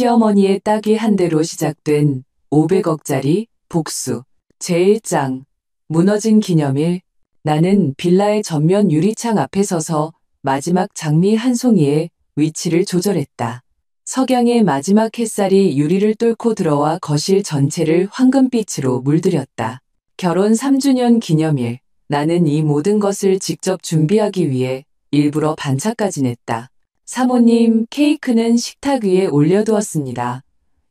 시어머니의 따귀 한 대로 시작된 500억짜리 복수. 제1장 무너진 기념일. 나는 빌라의 전면 유리창 앞에 서서 마지막 장미 한 송이의 위치를 조절했다. 석양의 마지막 햇살이 유리를 뚫고 들어와 거실 전체를 황금빛으로 물들였다. 결혼 3주년 기념일. 나는 이 모든 것을 직접 준비하기 위해 일부러 반차까지 냈다. 사모님, 케이크는 식탁 위에 올려두었습니다.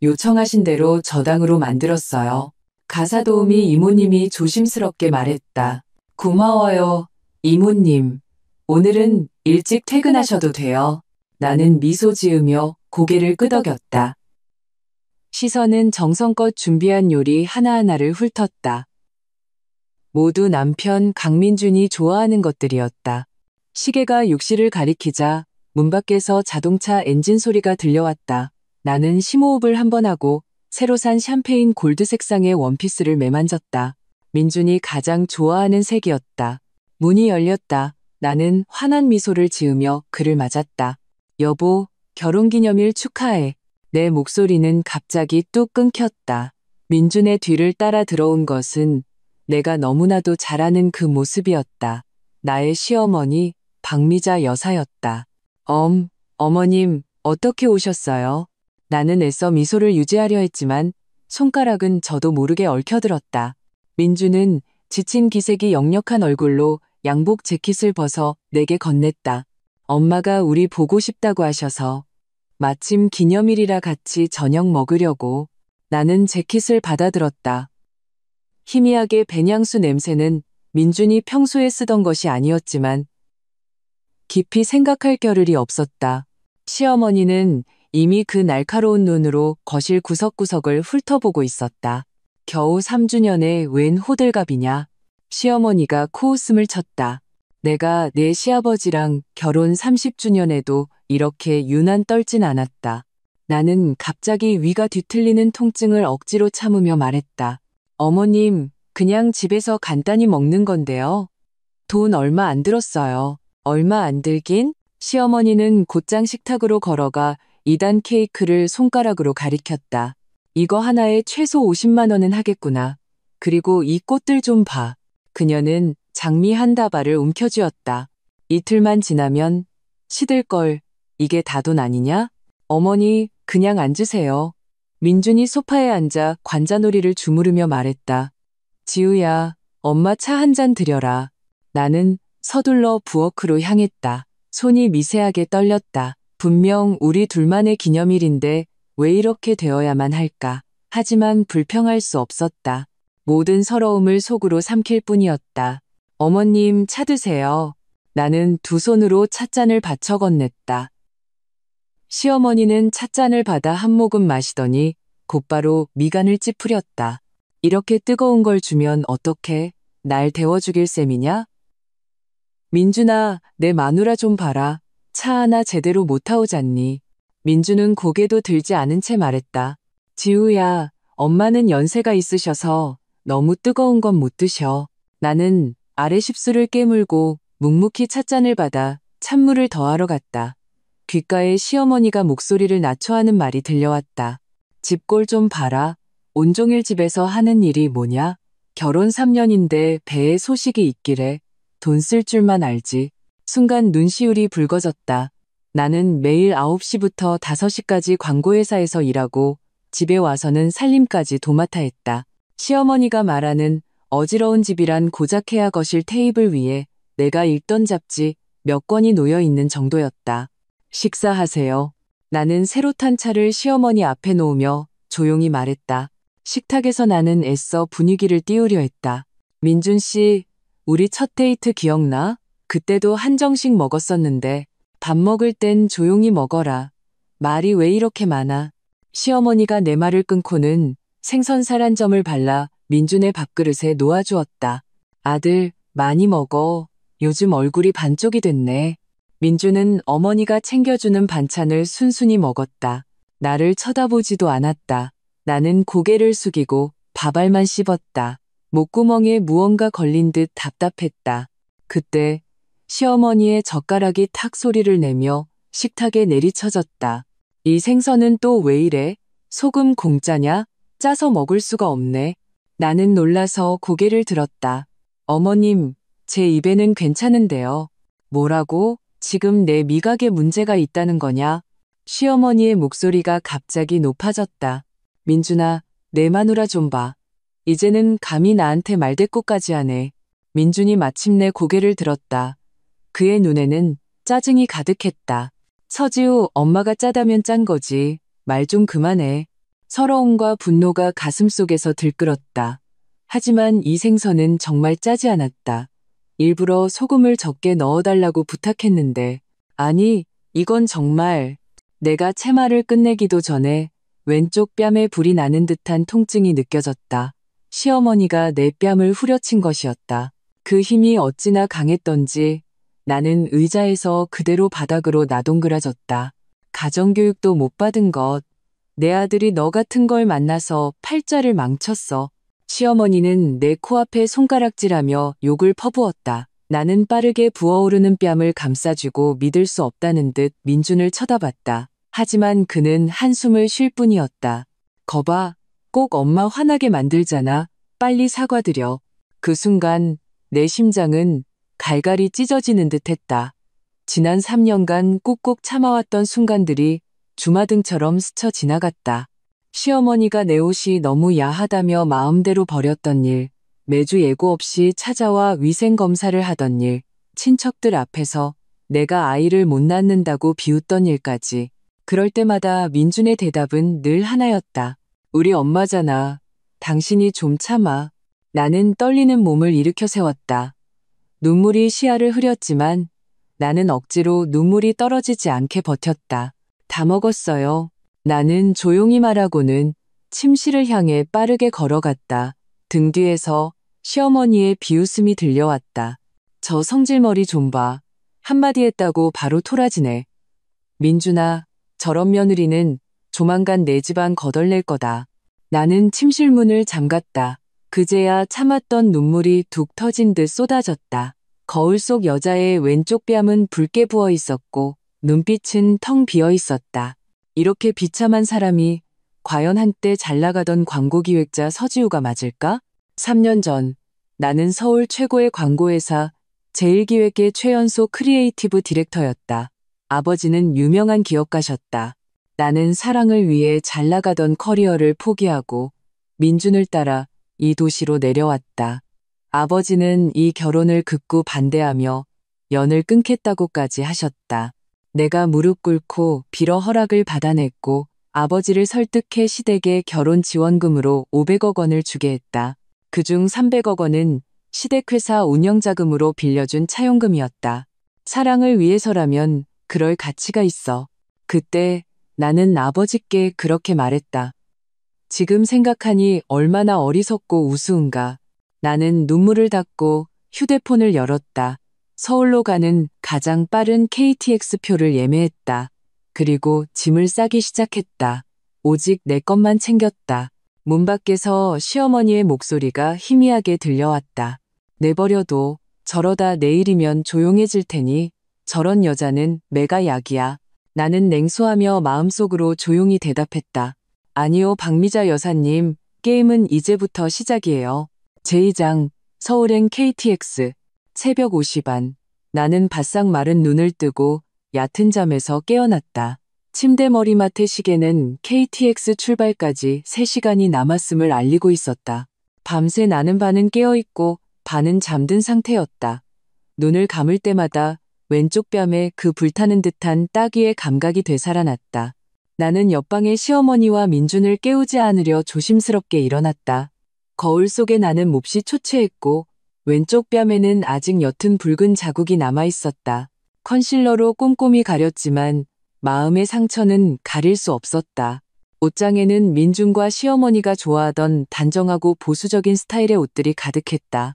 요청하신 대로 저당으로 만들었어요. 가사도우미 이모님이 조심스럽게 말했다. 고마워요, 이모님. 오늘은 일찍 퇴근하셔도 돼요. 나는 미소 지으며 고개를 끄덕였다. 시선은 정성껏 준비한 요리 하나하나를 훑었다. 모두 남편 강민준이 좋아하는 것들이었다. 시계가 6시를 가리키자 문 밖에서 자동차 엔진 소리가 들려왔다. 나는 심호흡을 한번 하고 새로 산 샴페인 골드 색상의 원피스를 매만졌다. 민준이 가장 좋아하는 색이었다. 문이 열렸다. 나는 환한 미소를 지으며 그를 맞았다. 여보, 결혼기념일 축하해. 내 목소리는 갑자기 뚝 끊겼다. 민준의 뒤를 따라 들어온 것은 내가 너무나도 잘 아는 그 모습이었다. 나의 시어머니 박미자 여사였다. 어머님, 어떻게 오셨어요? 나는 애써 미소를 유지하려 했지만 손가락은 저도 모르게 얽혀들었다. 민주는 지친 기색이 역력한 얼굴로 양복 재킷을 벗어 내게 건넸다. 엄마가 우리 보고 싶다고 하셔서. 마침 기념일이라 같이 저녁 먹으려고. 나는 재킷을 받아들었다. 희미하게 배냥수 냄새는 민준이 평소에 쓰던 것이 아니었지만 깊이 생각할 겨를이 없었다. 시어머니는 이미 그 날카로운 눈으로 거실 구석구석을 훑어보고 있었다. 겨우 3주년에 웬 호들갑이냐. 시어머니가 코웃음을 쳤다. 내가 내 시아버지랑 결혼 30주년에도 이렇게 유난 떨진 않았다. 나는 갑자기 위가 뒤틀리는 통증을 억지로 참으며 말했다. 어머님, 그냥 집에서 간단히 먹는 건데요. 돈 얼마 안 들었어요. 얼마 안 들긴? 시어머니는 곧장 식탁으로 걸어가 2단 케이크를 손가락으로 가리켰다. 이거 하나에 최소 50만 원은 하겠구나. 그리고 이 꽃들 좀 봐. 그녀는 장미 한 다발을 움켜쥐었다. 이틀만 지나면 시들걸. 이게 다 돈 아니냐? 어머니, 그냥 앉으세요. 민준이 소파에 앉아 관자놀이를 주무르며 말했다. 지우야, 엄마 차 한 잔 드려라. 나는 서둘러 부엌으로 향했다. 손이 미세하게 떨렸다. 분명 우리 둘만의 기념일인데 왜 이렇게 되어야만 할까. 하지만 불평할 수 없었다. 모든 서러움을 속으로 삼킬 뿐이었다. 어머님, 차 드세요. 나는 두 손으로 찻잔을 받쳐 건넸다. 시어머니는 찻잔을 받아 한 모금 마시더니 곧바로 미간을 찌푸렸다. 이렇게 뜨거운 걸 주면 어떡해? 날 데워 죽일 셈이냐? 민준아, 내 마누라 좀 봐라. 차 하나 제대로 못 타오잖니. 민준은 고개도 들지 않은 채 말했다. 지우야, 엄마는 연세가 있으셔서 너무 뜨거운 건 못 드셔. 나는 아래 십수를 깨물고 묵묵히 찻잔을 받아 찬물을 더하러 갔다. 귓가에 시어머니가 목소리를 낮춰하는 말이 들려왔다. 집꼴 좀 봐라. 온종일 집에서 하는 일이 뭐냐? 결혼 3년인데 배에 소식이 있기래. 돈 쓸 줄만 알지. 순간 눈시울이 붉어졌다. 나는 매일 9시부터 5시까지 광고회사에서 일하고 집에 와서는 살림까지 도맡아 했다. 시어머니가 말하는 어지러운 집이란 고작 해야 거실 테이블 위에 내가 읽던 잡지 몇 권이 놓여 있는 정도였다. 식사하세요. 나는 새로 탄 차를 시어머니 앞에 놓으며 조용히 말했다. 식탁에서 나는 애써 분위기를 띄우려 했다. 민준 씨, 우리 첫 데이트 기억나? 그때도 한정식 먹었었는데 밥 먹을 땐 조용히 먹어라. 말이 왜 이렇게 많아? 시어머니가 내 말을 끊고는 생선살 한 점을 발라 민준의 밥그릇에 놓아주었다. 아들, 많이 먹어. 요즘 얼굴이 반쪽이 됐네. 민준은 어머니가 챙겨주는 반찬을 순순히 먹었다. 나를 쳐다보지도 않았다. 나는 고개를 숙이고 밥알만 씹었다. 목구멍에 무언가 걸린 듯 답답했다. 그때 시어머니의 젓가락이 탁 소리를 내며 식탁에 내리쳐졌다. 이 생선은 또 왜 이래? 소금 공짜냐? 짜서 먹을 수가 없네. 나는 놀라서 고개를 들었다. 어머님, 제 입에는 괜찮은데요. 뭐라고? 지금 내 미각에 문제가 있다는 거냐? 시어머니의 목소리가 갑자기 높아졌다. 민준아, 내 마누라 좀 봐. 이제는 감히 나한테 말대꾸까지 하네. 민준이 마침내 고개를 들었다. 그의 눈에는 짜증이 가득했다. 서지우, 엄마가 짜다면 짠 거지. 말 좀 그만해. 서러움과 분노가 가슴속에서 들끓었다. 하지만 이 생선은 정말 짜지 않았다. 일부러 소금을 적게 넣어달라고 부탁했는데, 아니, 이건 정말. 내가 채말을 끝내기도 전에 왼쪽 뺨에 불이 나는 듯한 통증이 느껴졌다. 시어머니가 내 뺨을 후려친 것이었다. 그 힘이 어찌나 강했던지 나는 의자에서 그대로 바닥으로 나동그라졌다. 가정교육도 못 받은 것. 내 아들이 너 같은 걸 만나서 팔자를 망쳤어. 시어머니는 내 코앞에 손가락질하며 욕을 퍼부었다. 나는 빠르게 부어오르는 뺨을 감싸쥐고 믿을 수 없다는 듯 민준을 쳐다봤다. 하지만 그는 한숨을 쉴 뿐이었다. 거봐, 꼭 엄마 화나게 만들잖아. 빨리 사과드려. 그 순간 내 심장은 갈갈이 찢어지는 듯했다. 지난 3년간 꾹꾹 참아왔던 순간들이 주마등처럼 스쳐 지나갔다. 시어머니가 내 옷이 너무 야하다며 마음대로 버렸던 일, 매주 예고 없이 찾아와 위생검사를 하던 일, 친척들 앞에서 내가 아이를 못 낳는다고 비웃던 일까지. 그럴 때마다 민준의 대답은 늘 하나였다. 우리 엄마잖아. 당신이 좀 참아. 나는 떨리는 몸을 일으켜 세웠다. 눈물이 시야를 흐렸지만 나는 억지로 눈물이 떨어지지 않게 버텼다. 다 먹었어요. 나는 조용히 말하고는 침실을 향해 빠르게 걸어갔다. 등 뒤에서 시어머니의 비웃음이 들려왔다. 저 성질머리 좀 봐. 한마디 했다고 바로 토라지네. 민준아, 저런 며느리는 조만간 내 집안 거덜낼 거다. 나는 침실 문을 잠갔다. 그제야 참았던 눈물이 툭 터진 듯 쏟아졌다. 거울 속 여자의 왼쪽 뺨은 붉게 부어 있었고 눈빛은 텅 비어 있었다. 이렇게 비참한 사람이 과연 한때 잘 나가던 광고기획자 서지우가 맞을까? 3년 전 나는 서울 최고의 광고회사 제일기획의 최연소 크리에이티브 디렉터였다. 아버지는 유명한 기업가셨다. 나는 사랑을 위해 잘 나가던 커리어를 포기하고 민준을 따라 이 도시로 내려왔다. 아버지는 이 결혼을 극구 반대하며 연을 끊겠다고까지 하셨다. 내가 무릎 꿇고 빌어 허락을 받아냈고 아버지를 설득해 시댁에 결혼 지원금으로 500억 원을 주게 했다. 그중 300억 원은 시댁회사 운영자금으로 빌려준 차용금이었다. 사랑을 위해서라면 그럴 가치가 있어. 그때 나는 아버지께 그렇게 말했다. 지금 생각하니 얼마나 어리석고 우스운가. 나는 눈물을 닦고 휴대폰을 열었다. 서울로 가는 가장 빠른 KTX 표를 예매했다. 그리고 짐을 싸기 시작했다. 오직 내 것만 챙겼다. 문 밖에서 시어머니의 목소리가 희미하게 들려왔다. 내버려둬. 저러다 내일이면 조용해질 테니 저런 여자는 매가 약이야. 나는 냉소하며 마음속으로 조용히 대답했다. 아니요, 박미자 여사님. 게임은 이제부터 시작이에요. 제2장 서울행 KTX 새벽 5시 반. 나는 바싹 마른 눈을 뜨고 얕은 잠에서 깨어났다. 침대 머리맡의 시계는 KTX 출발까지 3시간이 남았음을 알리고 있었다. 밤새 나는 반은 깨어있고 반은 잠든 상태였다. 눈을 감을 때마다 왼쪽 뺨에 그 불타는 듯한 따귀의 감각이 되살아났다. 나는 옆방의 시어머니와 민준을 깨우지 않으려 조심스럽게 일어났다. 거울 속에 나는 몹시 초췌했고 왼쪽 뺨에는 아직 옅은 붉은 자국이 남아있었다. 컨실러로 꼼꼼히 가렸지만 마음의 상처는 가릴 수 없었다. 옷장에는 민준과 시어머니가 좋아하던 단정하고 보수적인 스타일의 옷들이 가득했다.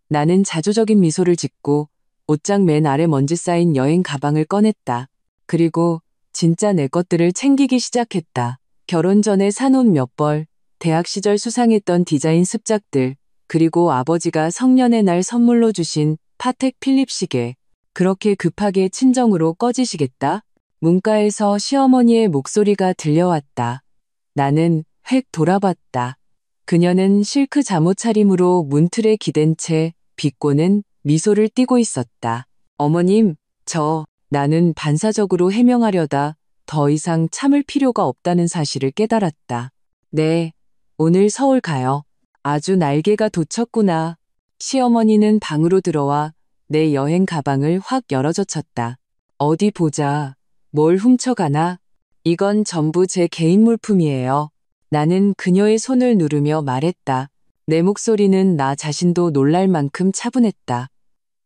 나는 자조적인 미소를 짓고 옷장 맨 아래 먼지 쌓인 여행 가방을 꺼냈다. 그리고 진짜 내 것들을 챙기기 시작했다. 결혼 전에 사놓은 몇 벌, 대학 시절 수상했던 디자인 습작들, 그리고 아버지가 성년의 날 선물로 주신 파텍 필립 시계. 그렇게 급하게 친정으로 꺼지시겠다? 문가에서 시어머니의 목소리가 들려왔다. 나는 획 돌아봤다. 그녀는 실크 잠옷 차림으로 문틀에 기댄 채 비꼬는 미소를 띠고 있었다. 어머님, 나는 반사적으로 해명하려다 더 이상 참을 필요가 없다는 사실을 깨달았다. 네, 오늘 서울 가요. 아주 날개가 돋쳤구나. 시어머니는 방으로 들어와 내 여행 가방을 확 열어젖혔다. 어디 보자. 뭘 훔쳐가나? 이건 전부 제 개인 물품이에요. 나는 그녀의 손을 누르며 말했다. 내 목소리는 나 자신도 놀랄 만큼 차분했다.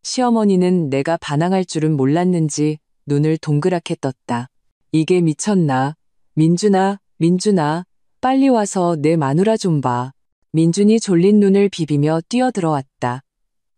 시어머니는 내가 반항할 줄은 몰랐는지 눈을 동그랗게 떴다. 이게 미쳤나? 민준아, 빨리 와서 내 마누라 좀 봐. 민준이 졸린 눈을 비비며 뛰어들어왔다.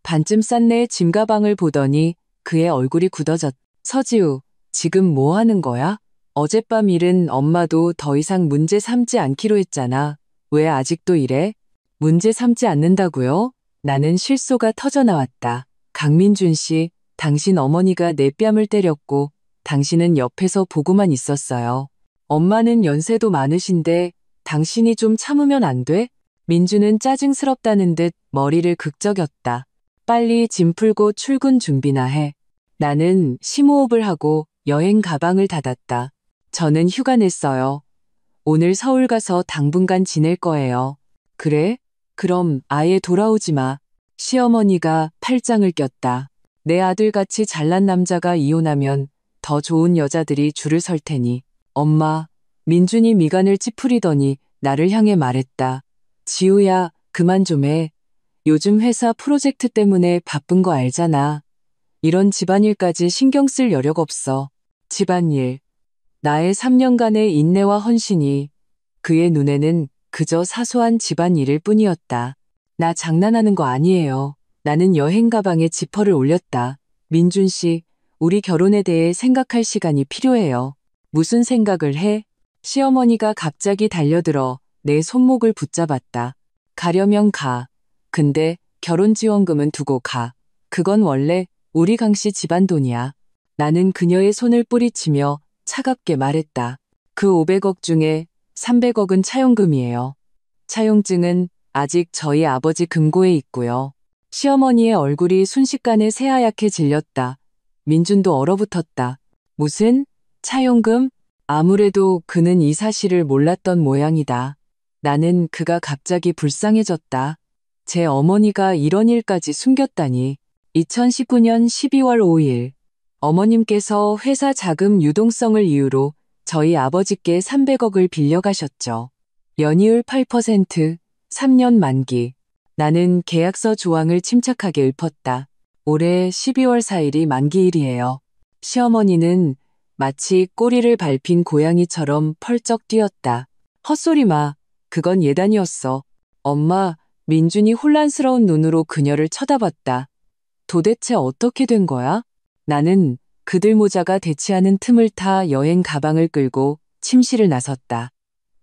반쯤 싼 내 짐가방을 보더니 그의 얼굴이 굳어졌다. 서지우, 지금 뭐 하는 거야? 어젯밤 일은 엄마도 더 이상 문제 삼지 않기로 했잖아. 왜 아직도 이래? 문제 삼지 않는다고요? 나는 실소가 터져나왔다. 강민준 씨, 당신 어머니가 내 뺨을 때렸고 당신은 옆에서 보고만 있었어요. 엄마는 연세도 많으신데 당신이 좀 참으면 안 돼? 민준은 짜증스럽다는 듯 머리를 극적였다. 빨리 짐 풀고 출근 준비나 해. 나는 심호흡을 하고 여행 가방을 닫았다. 저는 휴가 냈어요. 오늘 서울 가서 당분간 지낼 거예요. 그래? 그럼 아예 돌아오지 마. 시어머니가 팔짱을 꼈다. 내 아들같이 잘난 남자가 이혼하면 더 좋은 여자들이 줄을 설 테니. 엄마, 민준이 미간을 찌푸리더니 나를 향해 말했다. 지우야, 그만 좀 해. 요즘 회사 프로젝트 때문에 바쁜 거 알잖아. 이런 집안일까지 신경 쓸 여력 없어. 집안일. 나의 3년간의 인내와 헌신이 그의 눈에는 그저 사소한 집안일일 뿐이었다. 나 장난하는 거 아니에요. 나는 여행 가방에 지퍼를 올렸다. 민준 씨, 우리 결혼에 대해 생각할 시간이 필요해요. 무슨 생각을 해? 시어머니가 갑자기 달려들어 내 손목을 붙잡았다. 가려면 가. 근데 결혼지원금은 두고 가. 그건 원래 우리 강씨 집안 돈이야. 나는 그녀의 손을 뿌리치며 차갑게 말했다. 그 500억 중에 300억은 차용금이에요. 차용증은 아직 저희 아버지 금고에 있고요. 시어머니의 얼굴이 순식간에 새하얗게 질렸다. 민준도 얼어붙었다. 무슨? 차용금? 아무래도 그는 이 사실을 몰랐던 모양이다. 나는 그가 갑자기 불쌍해졌다. 제 어머니가 이런 일까지 숨겼다니. 2019년 12월 5일 어머님께서 회사 자금 유동성을 이유로 저희 아버지께 300억을 빌려가셨죠. 연이율 8%, 3년 만기. 나는 계약서 조항을 침착하게 읊었다. 올해 12월 4일이 만기일이에요. 시어머니는 마치 꼬리를 밟힌 고양이처럼 펄쩍 뛰었다. 헛소리 마. 그건 예단이었어. 엄마, 민준이 혼란스러운 눈으로 그녀를 쳐다봤다. 도대체 어떻게 된 거야? 나는 그들 모자가 대치하는 틈을 타 여행 가방을 끌고 침실을 나섰다.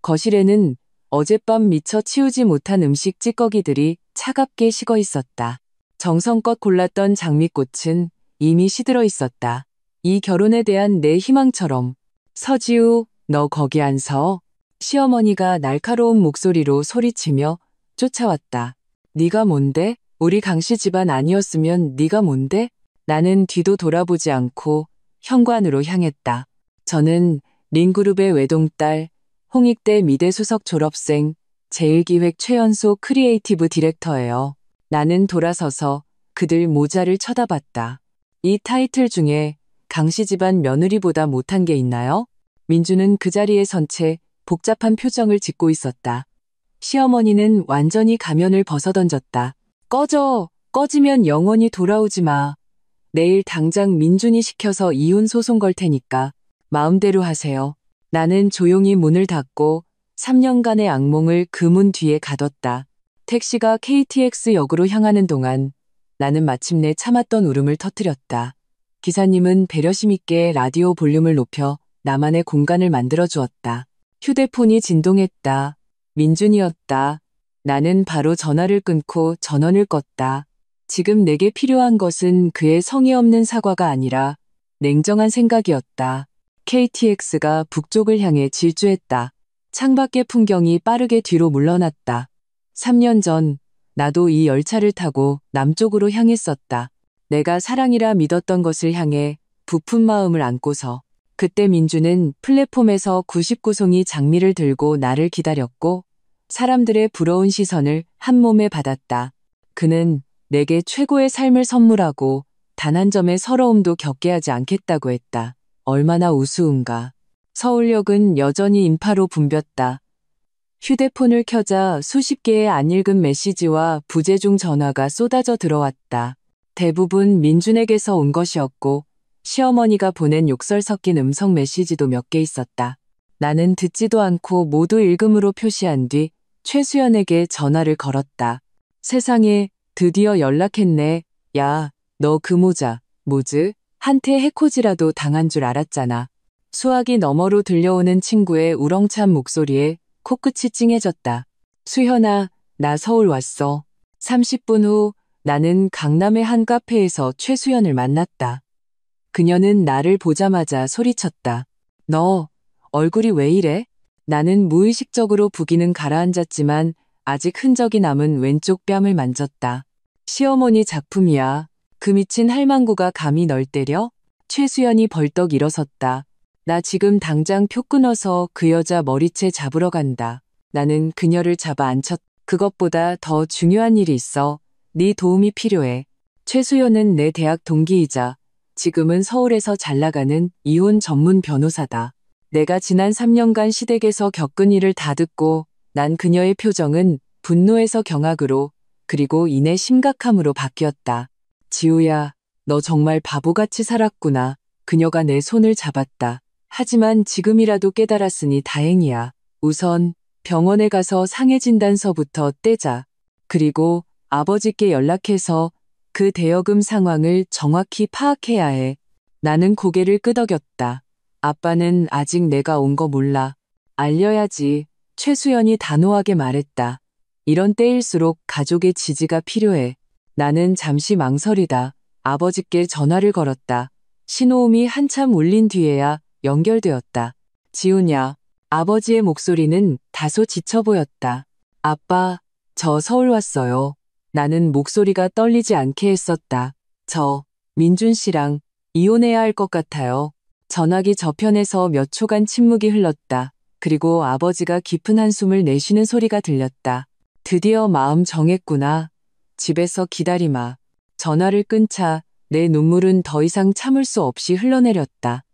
거실에는 어젯밤 미처 치우지 못한 음식 찌꺼기들이 차갑게 식어 있었다. 정성껏 골랐던 장미꽃은 이미 시들어 있었다. 이 결혼에 대한 내 희망처럼. 서지우, 너 거기 안 서? 시어머니가 날카로운 목소리로 소리치며 쫓아왔다. 네가 뭔데? 우리 강씨 집안 아니었으면 네가 뭔데? 나는 뒤도 돌아보지 않고 현관으로 향했다. 저는 린그룹의 외동딸, 홍익대 미대 수석 졸업생, 제1기획 최연소 크리에이티브 디렉터예요. 나는 돌아서서 그들 모자를 쳐다봤다. 이 타이틀 중에 강씨 집안 며느리보다 못한 게 있나요? 민주는 그 자리에 선 채 복잡한 표정을 짓고 있었다. 시어머니는 완전히 가면을 벗어던졌다. 꺼지면 영원히 돌아오지 마. 내일 당장 민준이 시켜서 이혼 소송 걸 테니까 마음대로 하세요. 나는 조용히 문을 닫고 3년간의 악몽을 그 문 뒤에 가뒀다. 택시가 KTX역으로 향하는 동안 나는 마침내 참았던 울음을 터뜨렸다. 기사님은 배려심 있게 라디오 볼륨을 높여 나만의 공간을 만들어 주었다. 휴대폰이 진동했다. 민준이었다. 나는 바로 전화를 끊고 전원을 껐다. 지금 내게 필요한 것은 그의 성의 없는 사과가 아니라 냉정한 생각이었다. KTX가 북쪽을 향해 질주했다. 창밖의 풍경이 빠르게 뒤로 물러났다. 3년 전 나도 이 열차를 타고 남쪽으로 향했었다. 내가 사랑이라 믿었던 것을 향해 부푼 마음을 안고서. 그때 민주는 플랫폼에서 99송이 장미를 들고 나를 기다렸고 사람들의 부러운 시선을 한 몸에 받았다. 그는 내게 최고의 삶을 선물하고 단 한 점의 서러움도 겪게 하지 않겠다고 했다. 얼마나 우스운가. 서울역은 여전히 인파로 붐볐다. 휴대폰을 켜자 수십 개의 안 읽은 메시지와 부재중 전화가 쏟아져 들어왔다. 대부분 민준에게서 온 것이었고 시어머니가 보낸 욕설 섞인 음성 메시지도 몇 개 있었다. 나는 듣지도 않고 모두 읽음으로 표시한 뒤 최수연에게 전화를 걸었다. 세상에, 드디어 연락했네. 야, 너 그 모자, 뭐즈? 한테 해코지라도 당한 줄 알았잖아. 수화기 너머로 들려오는 친구의 우렁찬 목소리에 코끝이 찡해졌다. 수현아, 나 서울 왔어. 30분 후 나는 강남의 한 카페에서 최수연을 만났다. 그녀는 나를 보자마자 소리쳤다. 너 얼굴이 왜 이래? 나는 무의식적으로 부기는 가라앉았지만 아직 흔적이 남은 왼쪽 뺨을 만졌다. 시어머니 작품이야. 그 미친 할망구가 감히 널 때려? 최수연이 벌떡 일어섰다. 나 지금 당장 표 끊어서 그 여자 머리채 잡으러 간다. 나는 그녀를 잡아 앉혔다. 그것보다 더 중요한 일이 있어. 네 도움이 필요해. 최수연은 내 대학 동기이자 지금은 서울에서 잘 나가는 이혼 전문 변호사다. 내가 지난 3년간 시댁에서 겪은 일을 다 듣고 난 그녀의 표정은 분노에서 경악으로 그리고 이내 심각함으로 바뀌었다. 지우야, 너 정말 바보같이 살았구나. 그녀가 내 손을 잡았다. 하지만 지금이라도 깨달았으니 다행이야. 우선 병원에 가서 상해 진단서부터 떼자. 그리고 아버지께 연락해서 그 대여금 상황을 정확히 파악해야 해. 나는 고개를 끄덕였다. 아빠는 아직 내가 온 거 몰라. 알려야지. 최수연이 단호하게 말했다. 이런 때일수록 가족의 지지가 필요해. 나는 잠시 망설이다 아버지께 전화를 걸었다. 신호음이 한참 울린 뒤에야 연결되었다. 지우냐? 아버지의 목소리는 다소 지쳐 보였다. 아빠, 저 서울 왔어요. 나는 목소리가 떨리지 않게 했었다. 저, 민준 씨랑 이혼해야 할 것 같아요. 전화기 저편에서 몇 초간 침묵이 흘렀다. 그리고 아버지가 깊은 한숨을 내쉬는 소리가 들렸다. 드디어 마음 정했구나. 집에서 기다리마. 전화를 끊자 내 눈물은 더 이상 참을 수 없이 흘러내렸다.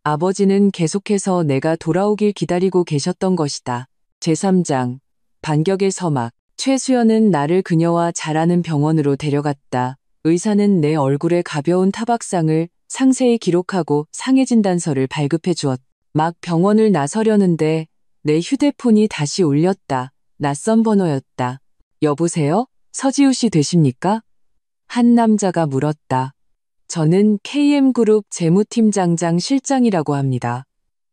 아버지는 계속해서 내가 돌아오길 기다리고 계셨던 것이다. 제3장 반격의 서막. 최수연은 나를 그녀와 잘 아는 병원으로 데려갔다. 의사는 내 얼굴에 가벼운 타박상을 상세히 기록하고 상해 진단서를 발급해 주었다. 막 병원을 나서려는데 내 휴대폰이 다시 울렸다. 낯선 번호였다. 여보세요? 서지우 씨 되십니까? 한 남자가 물었다. 저는 KM그룹 재무팀장장 실장이라고 합니다.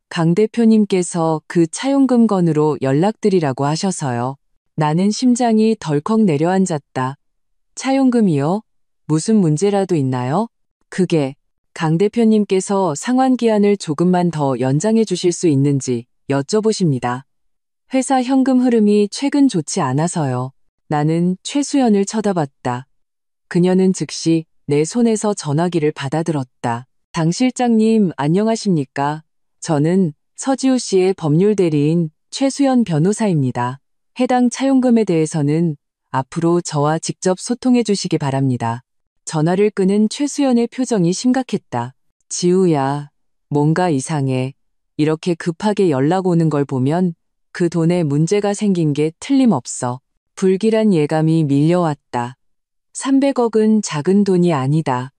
강 대표님께서 그 차용금 건으로 연락드리라고 하셔서요. 나는 심장이 덜컥 내려앉았다. 차용금이요? 무슨 문제라도 있나요? 그게 강 대표님께서 상환 기한을 조금만 더 연장해 주실 수 있는지 여쭤보십니다. 회사 현금 흐름이 최근 좋지 않아서요. 나는 최수연을 쳐다봤다. 그녀는 즉시 내 손에서 전화기를 받아들었다. 당 실장님 안녕하십니까? 저는 서지우 씨의 법률 대리인 최수연 변호사입니다. 해당 차용금에 대해서는 앞으로 저와 직접 소통해 주시기 바랍니다. 전화를 끄는 최수연의 표정이 심각했다. 지우야, 뭔가 이상해. 이렇게 급하게 연락 오는 걸 보면 그 돈에 문제가 생긴 게 틀림없어. 불길한 예감이 밀려왔다. 300억은 작은 돈이 아니다.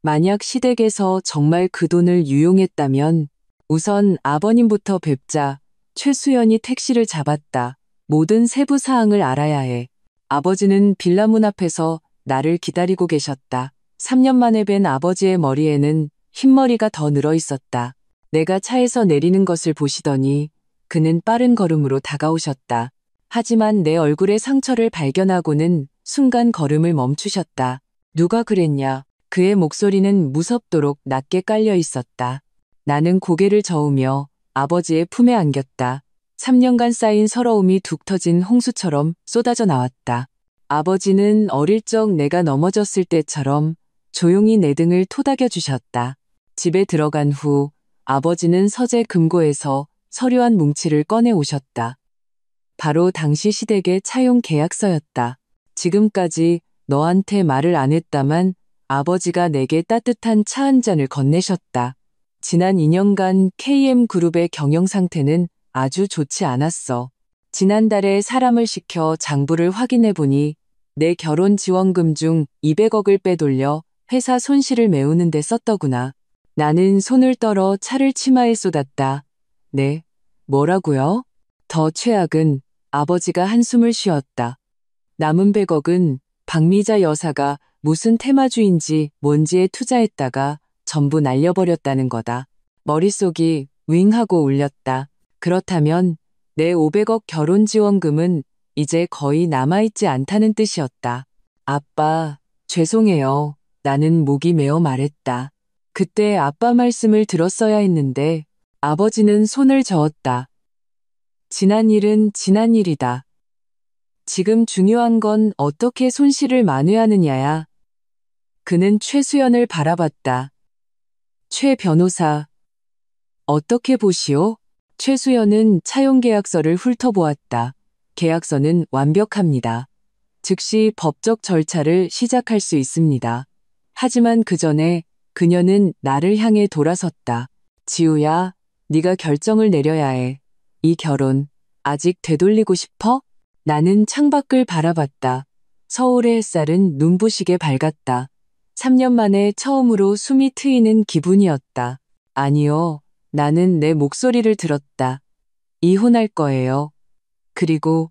만약 시댁에서 정말 그 돈을 유용했다면 우선 아버님부터 뵙자. 최수연이 택시를 잡았다. 모든 세부 사항을 알아야 해. 아버지는 빌라 문 앞에서 나를 기다리고 계셨다. 3년 만에 뵌 아버지의 머리에는 흰머리가 더 늘어 있었다. 내가 차에서 내리는 것을 보시더니 그는 빠른 걸음으로 다가오셨다. 하지만 내 얼굴의 상처를 발견하고는 순간 걸음을 멈추셨다. 누가 그랬냐? 그의 목소리는 무섭도록 낮게 깔려 있었다. 나는 고개를 저으며 아버지의 품에 안겼다. 3년간 쌓인 서러움이 툭 터진 홍수처럼 쏟아져 나왔다. 아버지는 어릴 적 내가 넘어졌을 때처럼 조용히 내 등을 토닥여 주셨다. 집에 들어간 후 아버지는 서재 금고에서 서류 한 뭉치를 꺼내 오셨다. 바로 당시 시댁의 차용 계약서였다. 지금까지 너한테 말을 안 했다만 아버지가 내게 따뜻한 차 한 잔을 건네셨다. 지난 2년간 KM그룹의 경영 상태는 아주 좋지 않았어. 지난달에 사람을 시켜 장부를 확인해 보니 내 결혼 지원금 중 200억을 빼돌려 회사 손실을 메우는 데 썼더구나. 나는 손을 떨어 차를 치마에 쏟았다. 네, 뭐라고요? 더 최악은 아버지가 한숨을 쉬었다. 남은 100억은 박미자 여사가 무슨 테마주인지 뭔지에 투자했다가 전부 날려버렸다는 거다. 머릿속이 윙하고 울렸다. 그렇다면 내 500억 결혼지원금은 이제 거의 남아있지 않다는 뜻이었다. 아빠, 죄송해요. 나는 목이 메어 말했다. 그때 아빠 말씀을 들었어야 했는데 아버지는 손을 저었다. 지난 일은 지난 일이다. 지금 중요한 건 어떻게 손실을 만회하느냐야. 그는 최수연을 바라봤다. 최 변호사, 어떻게 보시오? 최수연은 차용계약서를 훑어보았다. 계약서는 완벽합니다. 즉시 법적 절차를 시작할 수 있습니다. 하지만 그 전에 그녀는 나를 향해 돌아섰다. 지우야, 네가 결정을 내려야 해. 이 결혼 아직 되돌리고 싶어? 나는 창밖을 바라봤다. 서울의 햇살은 눈부시게 밝았다. 3년 만에 처음으로 숨이 트이는 기분이었다. 아니요, 나는 내 목소리를 들었다. 이혼할 거예요. 그리고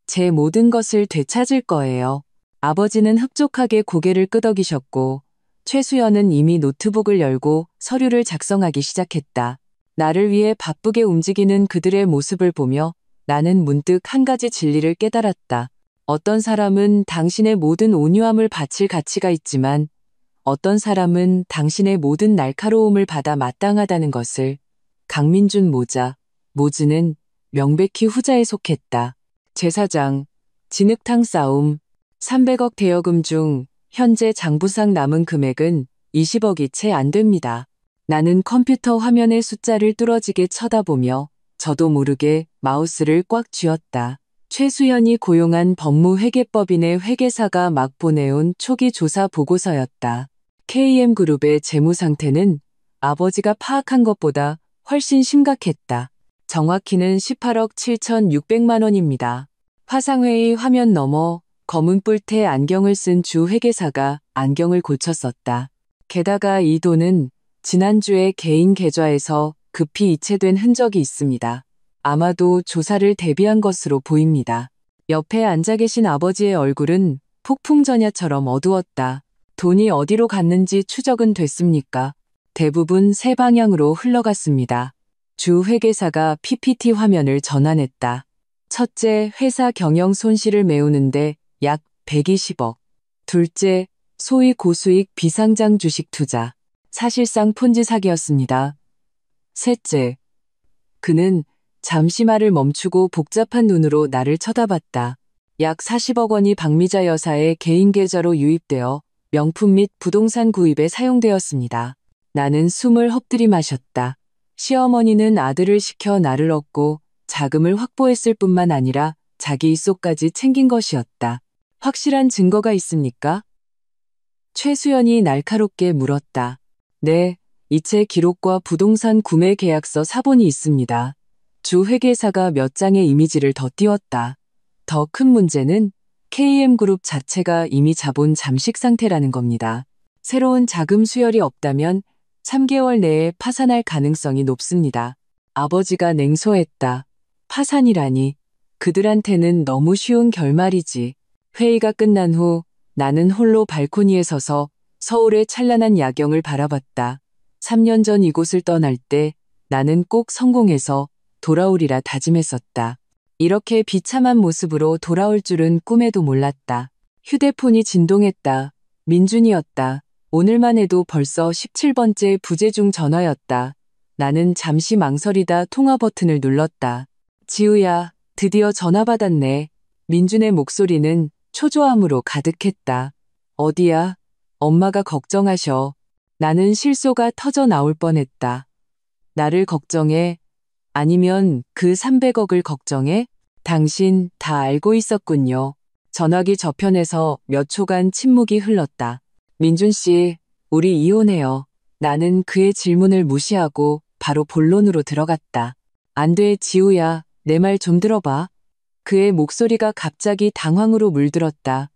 제 모든 것을 되찾을 거예요. 아버지는 흡족하게 고개를 끄덕이셨고 최수연은 이미 노트북을 열고 서류를 작성하기 시작했다. 나를 위해 바쁘게 움직이는 그들의 모습을 보며 나는 문득 한 가지 진리를 깨달았다. 어떤 사람은 당신의 모든 온유함을 바칠 가치가 있지만 어떤 사람은 당신의 모든 날카로움을 받아 마땅하다는 것을. 강민준 모즈는 명백히 후자에 속했다. 제사장, 진흙탕 싸움, 300억 대여금 중 현재 장부상 남은 금액은 20억이 채 안 됩니다. 나는 컴퓨터 화면의 숫자를 뚫어지게 쳐다보며 저도 모르게 마우스를 꽉 쥐었다. 최수연이 고용한 법무회계법인의 회계사가 막 보내온 초기 조사 보고서였다. KM그룹의 재무 상태는 아버지가 파악한 것보다 훨씬 심각했다. 정확히는 18억 7,600만 원입니다. 화상회의 화면 너머 검은 뿔테 안경을 쓴 주 회계사가 안경을 고쳤었다. 게다가 이 돈은 지난주에 개인 계좌에서 급히 이체된 흔적이 있습니다. 아마도 조사를 대비한 것으로 보입니다. 옆에 앉아 계신 아버지의 얼굴은 폭풍전야처럼 어두웠다. 돈이 어디로 갔는지 추적은 됐습니까? 대부분 세 방향으로 흘러갔습니다. 주 회계사가 PPT 화면을 전환했다. 첫째, 회사 경영 손실을 메우는데 약 120억. 둘째, 소위 고수익 비상장 주식 투자. 사실상 폰지 사기였습니다. 셋째, 그는 잠시 말을 멈추고 복잡한 눈으로 나를 쳐다봤다. 약 40억 원이 박미자 여사의 개인 계좌로 유입되어 명품 및 부동산 구입에 사용되었습니다. 나는 숨을 헛들이 마셨다. 시어머니는 아들을 시켜 나를 얻고 자금을 확보했을 뿐만 아니라 자기 입속까지 챙긴 것이었다. 확실한 증거가 있습니까? 최수연이 날카롭게 물었다. 네, 이체 기록과 부동산 구매 계약서 사본이 있습니다. 주 회계사가 몇 장의 이미지를 더 띄웠다. 더 큰 문제는 KM그룹 자체가 이미 자본 잠식 상태라는 겁니다. 새로운 자금 수혈이 없다면 3개월 내에 파산할 가능성이 높습니다. 아버지가 냉소했다. 파산이라니. 그들한테는 너무 쉬운 결말이지. 회의가 끝난 후 나는 홀로 발코니에 서서 서울의 찬란한 야경을 바라봤다. 3년 전 이곳을 떠날 때 나는 꼭 성공해서 돌아오리라 다짐했었다. 이렇게 비참한 모습으로 돌아올 줄은 꿈에도 몰랐다. 휴대폰이 진동했다. 민준이었다. 오늘만 해도 벌써 17번째 부재중 전화였다. 나는 잠시 망설이다 통화 버튼을 눌렀다. 지우야, 드디어 전화 받았네. 민준의 목소리는 초조함으로 가득했다. 어디야? 엄마가 걱정하셔. 나는 실소가 터져 나올 뻔했다. 나를 걱정해? 아니면 그 300억을 걱정해? 당신 다 알고 있었군요. 전화기 저편에서 몇 초간 침묵이 흘렀다. 민준 씨, 우리 이혼해요. 나는 그의 질문을 무시하고 바로 본론으로 들어갔다. 안 돼, 지우야. 내 말 좀 들어봐. 그의 목소리가 갑자기 당황으로 물들었다.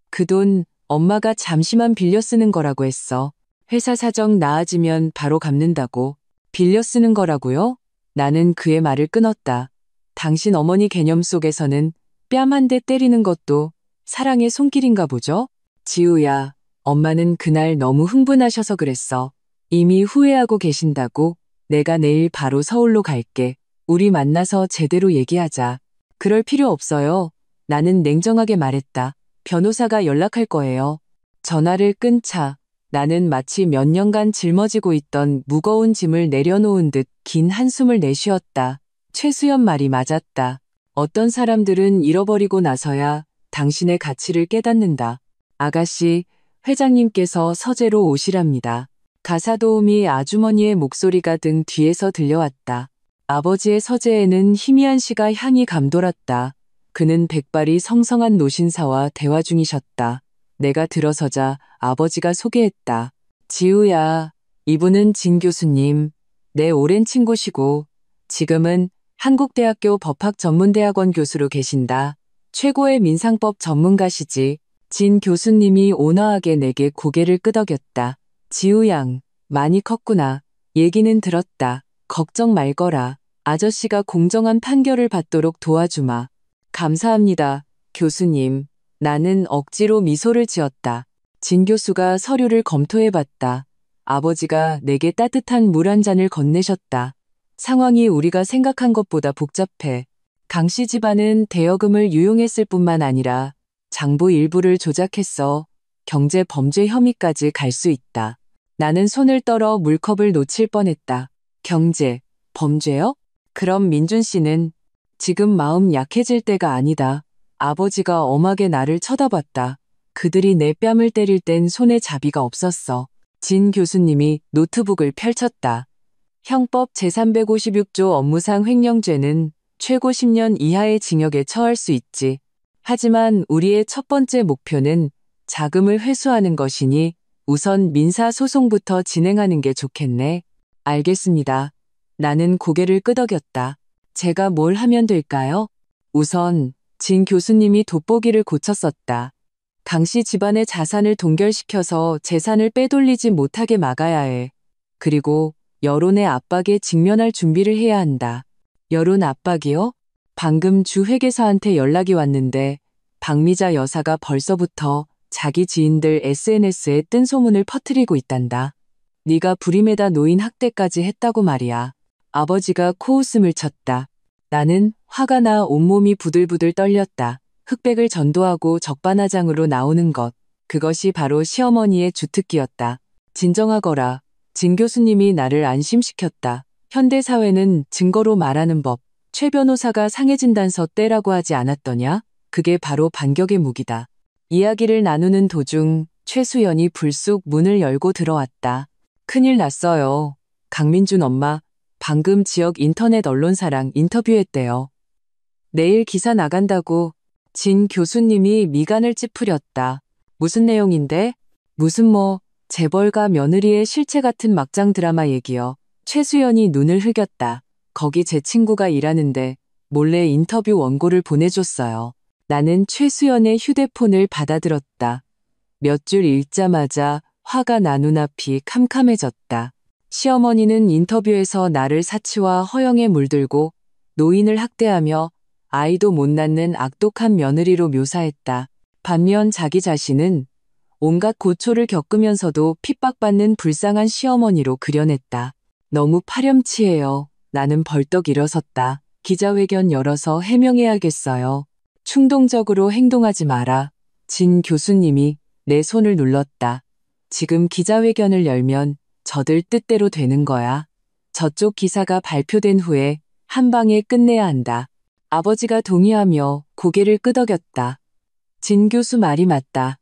그 돈 엄마가 잠시만 빌려 쓰는 거라고 했어. 회사 사정 나아지면 바로 갚는다고. 빌려 쓰는 거라고요? 나는 그의 말을 끊었다. 당신 어머니 개념 속에서는 뺨 한 대 때리는 것도 사랑의 손길인가 보죠? 지우야, 엄마는 그날 너무 흥분하셔서 그랬어. 이미 후회하고 계신다고. 내가 내일 바로 서울로 갈게. 우리 만나서 제대로 얘기하자. 그럴 필요 없어요. 나는 냉정하게 말했다. 변호사가 연락할 거예요. 전화를 끊자 나는 마치 몇 년간 짊어지고 있던 무거운 짐을 내려놓은 듯 긴 한숨을 내쉬었다. 최수연 말이 맞았다. 어떤 사람들은 잃어버리고 나서야 당신의 가치를 깨닫는다. 아가씨, 회장님께서 서재로 오시랍니다. 가사도우미 아주머니의 목소리가 등 뒤에서 들려왔다. 아버지의 서재에는 희미한 시가 향이 감돌았다. 그는 백발이 성성한 노신사와 대화 중이셨다. 내가 들어서자 아버지가 소개했다. 지우야, 이분은 진 교수님, 내 오랜 친구시고 지금은 한국대학교 법학전문대학원 교수로 계신다. 최고의 민상법 전문가시지. 진 교수님이 온화하게 내게 고개를 끄덕였다. 지우 양, 많이 컸구나. 얘기는 들었다. 걱정 말거라. 아저씨가 공정한 판결을 받도록 도와주마. 감사합니다, 교수님. 나는 억지로 미소를 지었다. 진 교수가 서류를 검토해봤다. 아버지가 내게 따뜻한 물 한 잔을 건네셨다. 상황이 우리가 생각한 것보다 복잡해. 강 씨 집안은 대여금을 유용했을 뿐만 아니라 장부 일부를 조작했어. 경제 범죄 혐의까지 갈 수 있다. 나는 손을 떨어 물컵을 놓칠 뻔했다. 경제, 범죄요? 그럼 민준 씨는 지금 마음 약해질 때가 아니다. 아버지가 엄하게 나를 쳐다봤다. 그들이 내 뺨을 때릴 땐 손에 자비가 없었어. 진 교수님이 노트북을 펼쳤다. 형법 제356조 업무상 횡령죄는 최고 10년 이하의 징역에 처할 수 있지. 하지만 우리의 첫 번째 목표는 자금을 회수하는 것이니 우선 민사소송부터 진행하는 게 좋겠네. 알겠습니다. 나는 고개를 끄덕였다. 제가 뭘 하면 될까요? 우선 진 교수님이 돋보기를 고쳤었다. 강 씨 집안의 자산을 동결시켜서 재산을 빼돌리지 못하게 막아야 해. 그리고 여론의 압박에 직면할 준비를 해야 한다. 여론 압박이요? 방금 주 회계사한테 연락이 왔는데 박미자 여사가 벌써부터 자기 지인들 SNS에 뜬 소문을 퍼뜨리고 있단다. 네가 불임에다 노인 학대까지 했다고 말이야. 아버지가 코웃음을 쳤다. 나는 화가 나 온몸이 부들부들 떨렸다. 흑백을 전도하고 적반하장으로 나오는 것. 그것이 바로 시어머니의 주특기였다. 진정하거라. 진 교수님이 나를 안심시켰다. 현대사회는 증거로 말하는 법. 최 변호사가 상해진단서 떼라고 하지 않았더냐? 그게 바로 반격의 무기다. 이야기를 나누는 도중 최수연이 불쑥 문을 열고 들어왔다. 큰일 났어요. 강민준 엄마 방금 지역 인터넷 언론사랑 인터뷰했대요. 내일 기사 나간다고. 진 교수님이 미간을 찌푸렸다. 무슨 내용인데? 무슨 재벌가 며느리의 실체 같은 막장 드라마 얘기요. 최수연이 눈을 흘겼다. 거기 제 친구가 일하는데 몰래 인터뷰 원고를 보내줬어요. 나는 최수연의 휴대폰을 받아들었다. 몇 줄 읽자마자 화가 나 눈앞이 캄캄해졌다. 시어머니는 인터뷰에서 나를 사치와 허영에 물들고 노인을 학대하며 아이도 못 낳는 악독한 며느리로 묘사했다. 반면 자기 자신은 온갖 고초를 겪으면서도 핍박받는 불쌍한 시어머니로 그려냈다. 너무 파렴치해요. 나는 벌떡 일어섰다. 기자회견 열어서 해명해야겠어요. 충동적으로 행동하지 마라. 진 교수님이 내 손을 눌렀다. 지금 기자회견을 열면 저들 뜻대로 되는 거야. 저쪽 기사가 발표된 후에 한 방에 끝내야 한다. 아버지가 동의하며 고개를 끄덕였다. 진 교수 말이 맞다.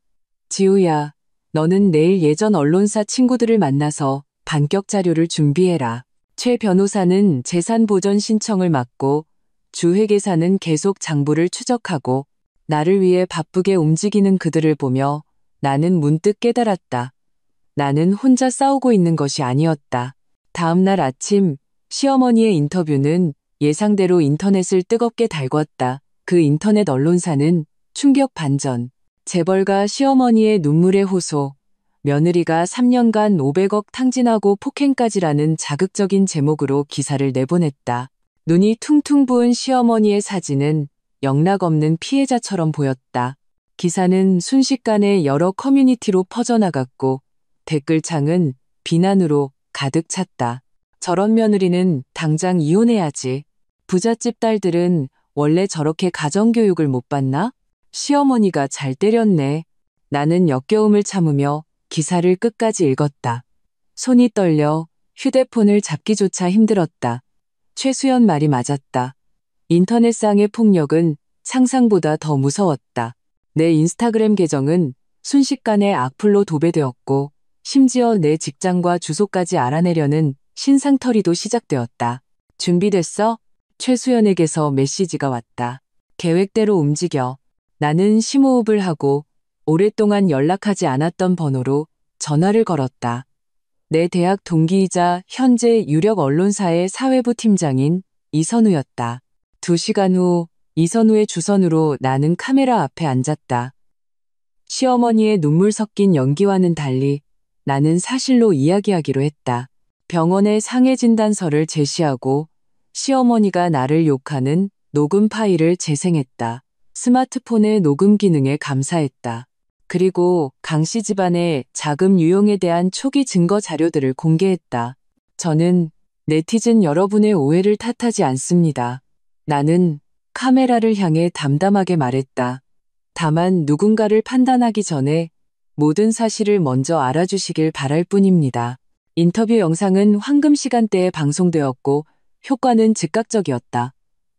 지우야, 너는 내일 예전 언론사 친구들을 만나서 반격 자료를 준비해라. 최 변호사는 재산 보전 신청을 맡고 주 회계사는 계속 장부를 추적하고 나를 위해 바쁘게 움직이는 그들을 보며 나는 문득 깨달았다. 나는 혼자 싸우고 있는 것이 아니었다. 다음 날 아침 시어머니의 인터뷰는 예상대로 인터넷을 뜨겁게 달궜다. 그 인터넷 언론사는 충격 반전. 재벌가 시어머니의 눈물의 호소, 며느리가 3년간 500억 탕진하고 폭행까지라는 자극적인 제목으로 기사를 내보냈다. 눈이 퉁퉁 부은 시어머니의 사진은 영락없는 피해자처럼 보였다. 기사는 순식간에 여러 커뮤니티로 퍼져나갔고 댓글창은 비난으로 가득 찼다. 저런 며느리는 당장 이혼해야지. 부잣집 딸들은 원래 저렇게 가정교육을 못 받나? 시어머니가 잘 때렸네. 나는 역겨움을 참으며 기사를 끝까지 읽었다. 손이 떨려 휴대폰을 잡기조차 힘들었다. 최수연 말이 맞았다. 인터넷상의 폭력은 상상보다 더 무서웠다. 내 인스타그램 계정은 순식간에 악플로 도배되었고 심지어 내 직장과 주소까지 알아내려는 신상털이도 시작되었다. 준비됐어? 최수연에게서 메시지가 왔다. 계획대로 움직여. 나는 심호흡을 하고 오랫동안 연락하지 않았던 번호로 전화를 걸었다. 내 대학 동기이자 현재 유력 언론사의 사회부 팀장인 이선우였다. 2시간 후 이선우의 주선으로 나는 카메라 앞에 앉았다. 시어머니의 눈물 섞인 연기와는 달리 나는 사실로 이야기하기로 했다. 병원의 상해 진단서를 제시하고 시어머니가 나를 욕하는 녹음 파일을 재생했다. 스마트폰의 녹음 기능에 감사했다. 그리고 강씨 집안의 자금 유용에 대한 초기 증거 자료들을 공개했다. 저는 네티즌 여러분의 오해를 탓하지 않습니다. 나는 카메라를 향해 담담하게 말했다. 다만 누군가를 판단하기 전에 모든 사실을 먼저 알아주시길 바랄 뿐입니다. 인터뷰 영상은 황금 시간대에 방송되었고 효과는 즉각적이었다.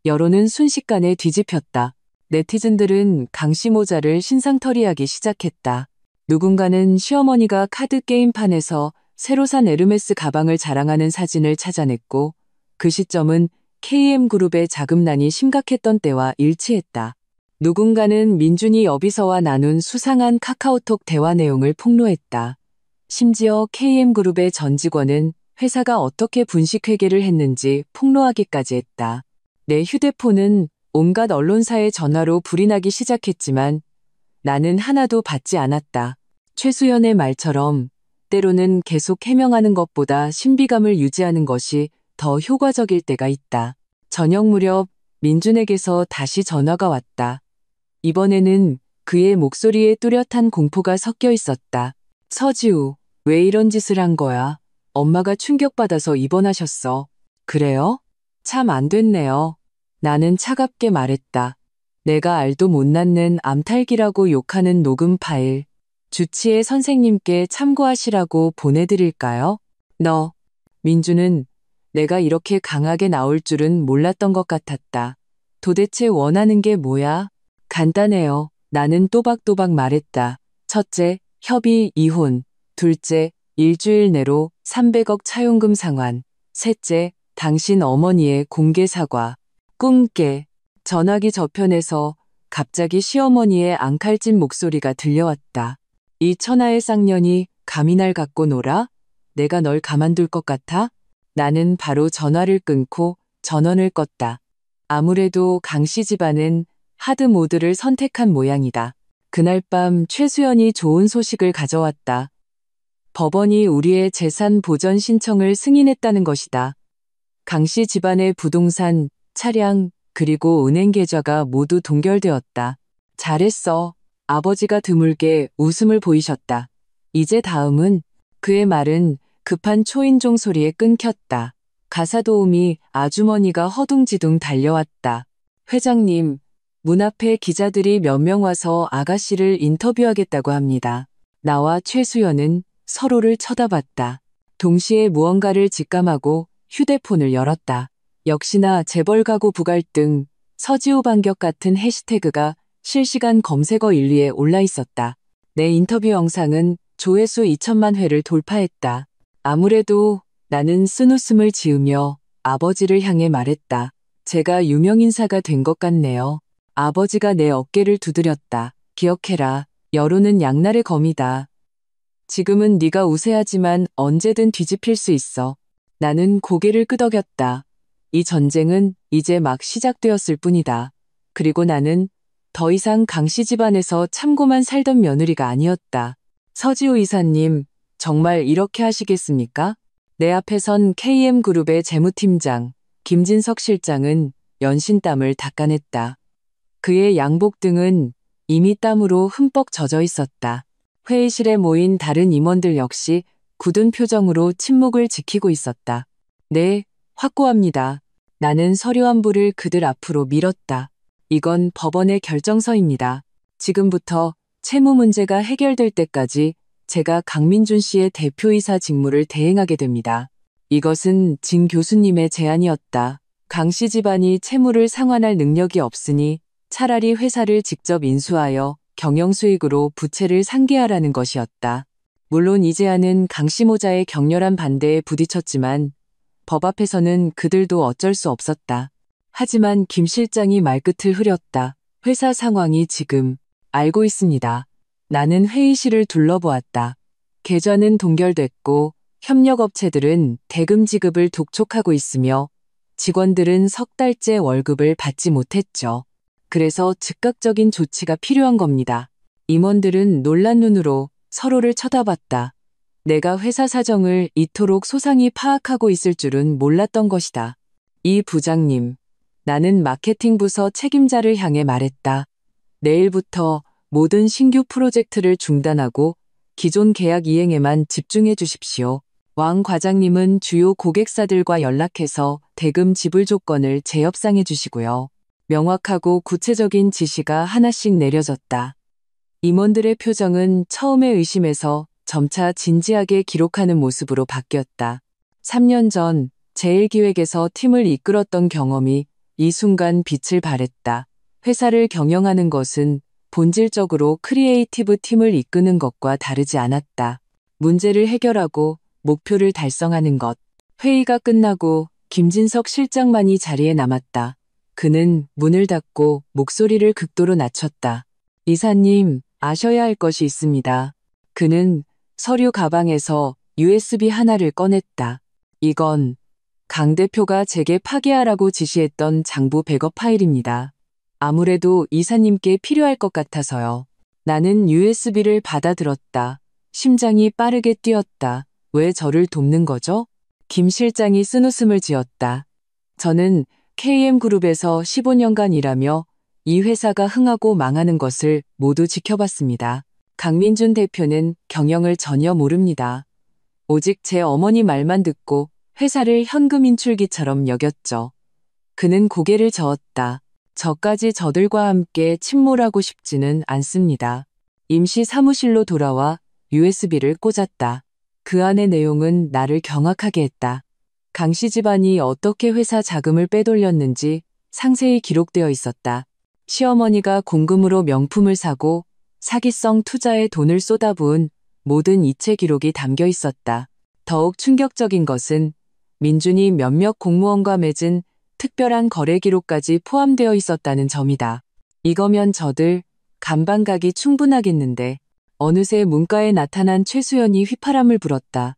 여론은 순식간에 뒤집혔다. 네티즌들은 강씨 모자를 신상털이하기 시작했다. 누군가는 시어머니가 카드 게임판에서 새로 산 에르메스 가방을 자랑하는 사진을 찾아냈고 그 시점은 KM그룹의 자금난이 심각했던 때와 일치했다. 누군가는 민준이 여비서와 나눈 수상한 카카오톡 대화 내용을 폭로했다. 심지어 KM그룹의 전 직원은 회사가 어떻게 분식회계를 했는지 폭로하기까지 했다. 내 휴대폰은 온갖 언론사의 전화로 불이 나기 시작했지만 나는 하나도 받지 않았다. 최수연의 말처럼 때로는 계속 해명하는 것보다 신비감을 유지하는 것이 더 효과적일 때가 있다. 저녁 무렵 민준에게서 다시 전화가 왔다. 이번에는 그의 목소리에 뚜렷한 공포가 섞여 있었다. 서지우, 왜 이런 짓을 한 거야? 엄마가 충격받아서 입원하셨어. 그래요? 참 안 됐네요. 나는 차갑게 말했다. 내가 알도 못 낳는 암탈기라고 욕하는 녹음 파일. 주치의 선생님께 참고하시라고 보내드릴까요? 민주는 내가 이렇게 강하게 나올 줄은 몰랐던 것 같았다. 도대체 원하는 게 뭐야? 간단해요. 나는 또박또박 말했다. 첫째, 협의 이혼. 둘째, 일주일 내로 300억 차용금 상환. 셋째, 당신 어머니의 공개 사과. 꿈깨. 전화기 저편에서 갑자기 시어머니의 앙칼진 목소리가 들려왔다. 이 천하의 쌍년이 감히 날 갖고 놀아? 내가 널 가만둘 것 같아? 나는 바로 전화를 끊고 전원을 껐다. 아무래도 강씨 집안은 하드 모드를 선택한 모양이다. 그날 밤 최수연이 좋은 소식을 가져왔다. 법원이 우리의 재산 보전 신청을 승인했다는 것이다. 강씨 집안의 부동산, 차량, 그리고 은행 계좌가 모두 동결되었다. 잘했어. 아버지가 드물게 웃음을 보이셨다. 이제 다음은 그의 말은 급한 초인종 소리에 끊겼다. 가사도우미 아주머니가 허둥지둥 달려왔다. 회장님, 문 앞에 기자들이 몇 명 와서 아가씨를 인터뷰하겠다고 합니다. 나와 최수연은 서로를 쳐다봤다. 동시에 무언가를 직감하고 휴대폰을 열었다. 역시나 재벌 가구 부갈등, 서지호 반격 같은 해시태그가 실시간 검색어 1위에 올라 있었다. 내 인터뷰 영상은 조회수 2천만 회를 돌파했다. 아무래도 나는 쓴웃음을 지으며 아버지를 향해 말했다. 제가 유명인사가 된 것 같네요. 아버지가 내 어깨를 두드렸다. 기억해라. 여론은 양날의 검이다. 지금은 네가 우세하지만 언제든 뒤집힐 수 있어. 나는 고개를 끄덕였다. 이 전쟁은 이제 막 시작되었을 뿐이다. 그리고 나는 더 이상 강씨 집안에서 참고만 살던 며느리가 아니었다. 서지호 이사님, 정말 이렇게 하시겠습니까? 내 앞에 선 KM그룹의 재무팀장, 김진석 실장은 연신땀을 닦아냈다. 그의 양복 등은 이미 땀으로 흠뻑 젖어 있었다. 회의실에 모인 다른 임원들 역시 굳은 표정으로 침묵을 지키고 있었다. 네, 확고합니다. 나는 서류 한 부를 그들 앞으로 밀었다. 이건 법원의 결정서입니다. 지금부터 채무 문제가 해결될 때까지 제가 강민준 씨의 대표이사 직무를 대행하게 됩니다. 이것은 진 교수님의 제안이었다. 강 씨 집안이 채무를 상환할 능력이 없으니 차라리 회사를 직접 인수하여 경영수익으로 부채를 상계하라는 것이었다. 물론 이 제안은 강 씨 모자의 격렬한 반대에 부딪혔지만 법 앞에서는 그들도 어쩔 수 없었다. 하지만 김 실장이 말끝을 흐렸다. 회사 상황이 지금 알고 있습니다. 나는 회의실을 둘러보았다. 계좌는 동결됐고 협력업체들은 대금 지급을 독촉하고 있으며 직원들은 석 달째 월급을 받지 못했죠. 그래서 즉각적인 조치가 필요한 겁니다. 임원들은 놀란 눈으로 서로를 쳐다봤다. 내가 회사 사정을 이토록 소상히 파악하고 있을 줄은 몰랐던 것이다. 이 부장님, 나는 마케팅 부서 책임자를 향해 말했다. 내일부터 모든 신규 프로젝트를 중단하고 기존 계약 이행에만 집중해 주십시오. 왕 과장님은 주요 고객사들과 연락해서 대금 지불 조건을 재협상해 주시고요. 명확하고 구체적인 지시가 하나씩 내려졌다. 임원들의 표정은 처음에 의심에서 점차 진지하게 기록하는 모습으로 바뀌었다. 3년 전 제일기획에서 팀을 이끌었던 경험이 이 순간 빛을 발했다. 회사를 경영하는 것은 본질적으로 크리에이티브 팀을 이끄는 것과 다르지 않았다. 문제를 해결하고 목표를 달성하는 것. 회의가 끝나고 김진석 실장만이 자리에 남았다. 그는 문을 닫고 목소리를 극도로 낮췄다. 이사님, 아셔야 할 것이 있습니다. 그는 서류 가방에서 USB 하나를 꺼냈다. 이건 강 대표가 제게 파기하라고 지시했던 장부 백업 파일입니다. 아무래도 이사님께 필요할 것 같아서요. 나는 USB를 받아들었다. 심장이 빠르게 뛰었다. 왜 저를 돕는 거죠? 김 실장이 쓴웃음을 지었다. 저는 KM그룹에서 15년간 일하며 이 회사가 흥하고 망하는 것을 모두 지켜봤습니다. 강민준 대표는 경영을 전혀 모릅니다. 오직 제 어머니 말만 듣고 회사를 현금 인출기처럼 여겼죠. 그는 고개를 저었다. 저까지 저들과 함께 침몰하고 싶지는 않습니다. 임시 사무실로 돌아와 USB를 꽂았다. 그 안의 내용은 나를 경악하게 했다. 강씨 집안이 어떻게 회사 자금을 빼돌렸는지 상세히 기록되어 있었다. 시어머니가 공금으로 명품을 사고 사기성 투자에 돈을 쏟아부은 모든 이체 기록이 담겨 있었다. 더욱 충격적인 것은 민준이 몇몇 공무원과 맺은 특별한 거래 기록까지 포함되어 있었다는 점이다. 이거면 저들 간방 가기 충분하겠는데 어느새 문가에 나타난 최수연이 휘파람을 불었다.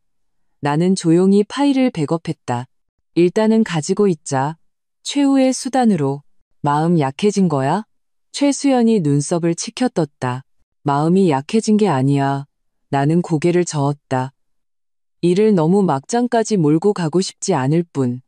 나는 조용히 파일을 백업했다. 일단은 가지고 있자. 최후의 수단으로. 마음 약해진 거야? 최수연이 눈썹을 치켜떴다. 마음이 약해진 게 아니야. 나는 고개를 저었다. 일을 너무 막장까지 몰고 가고 싶지 않을 뿐.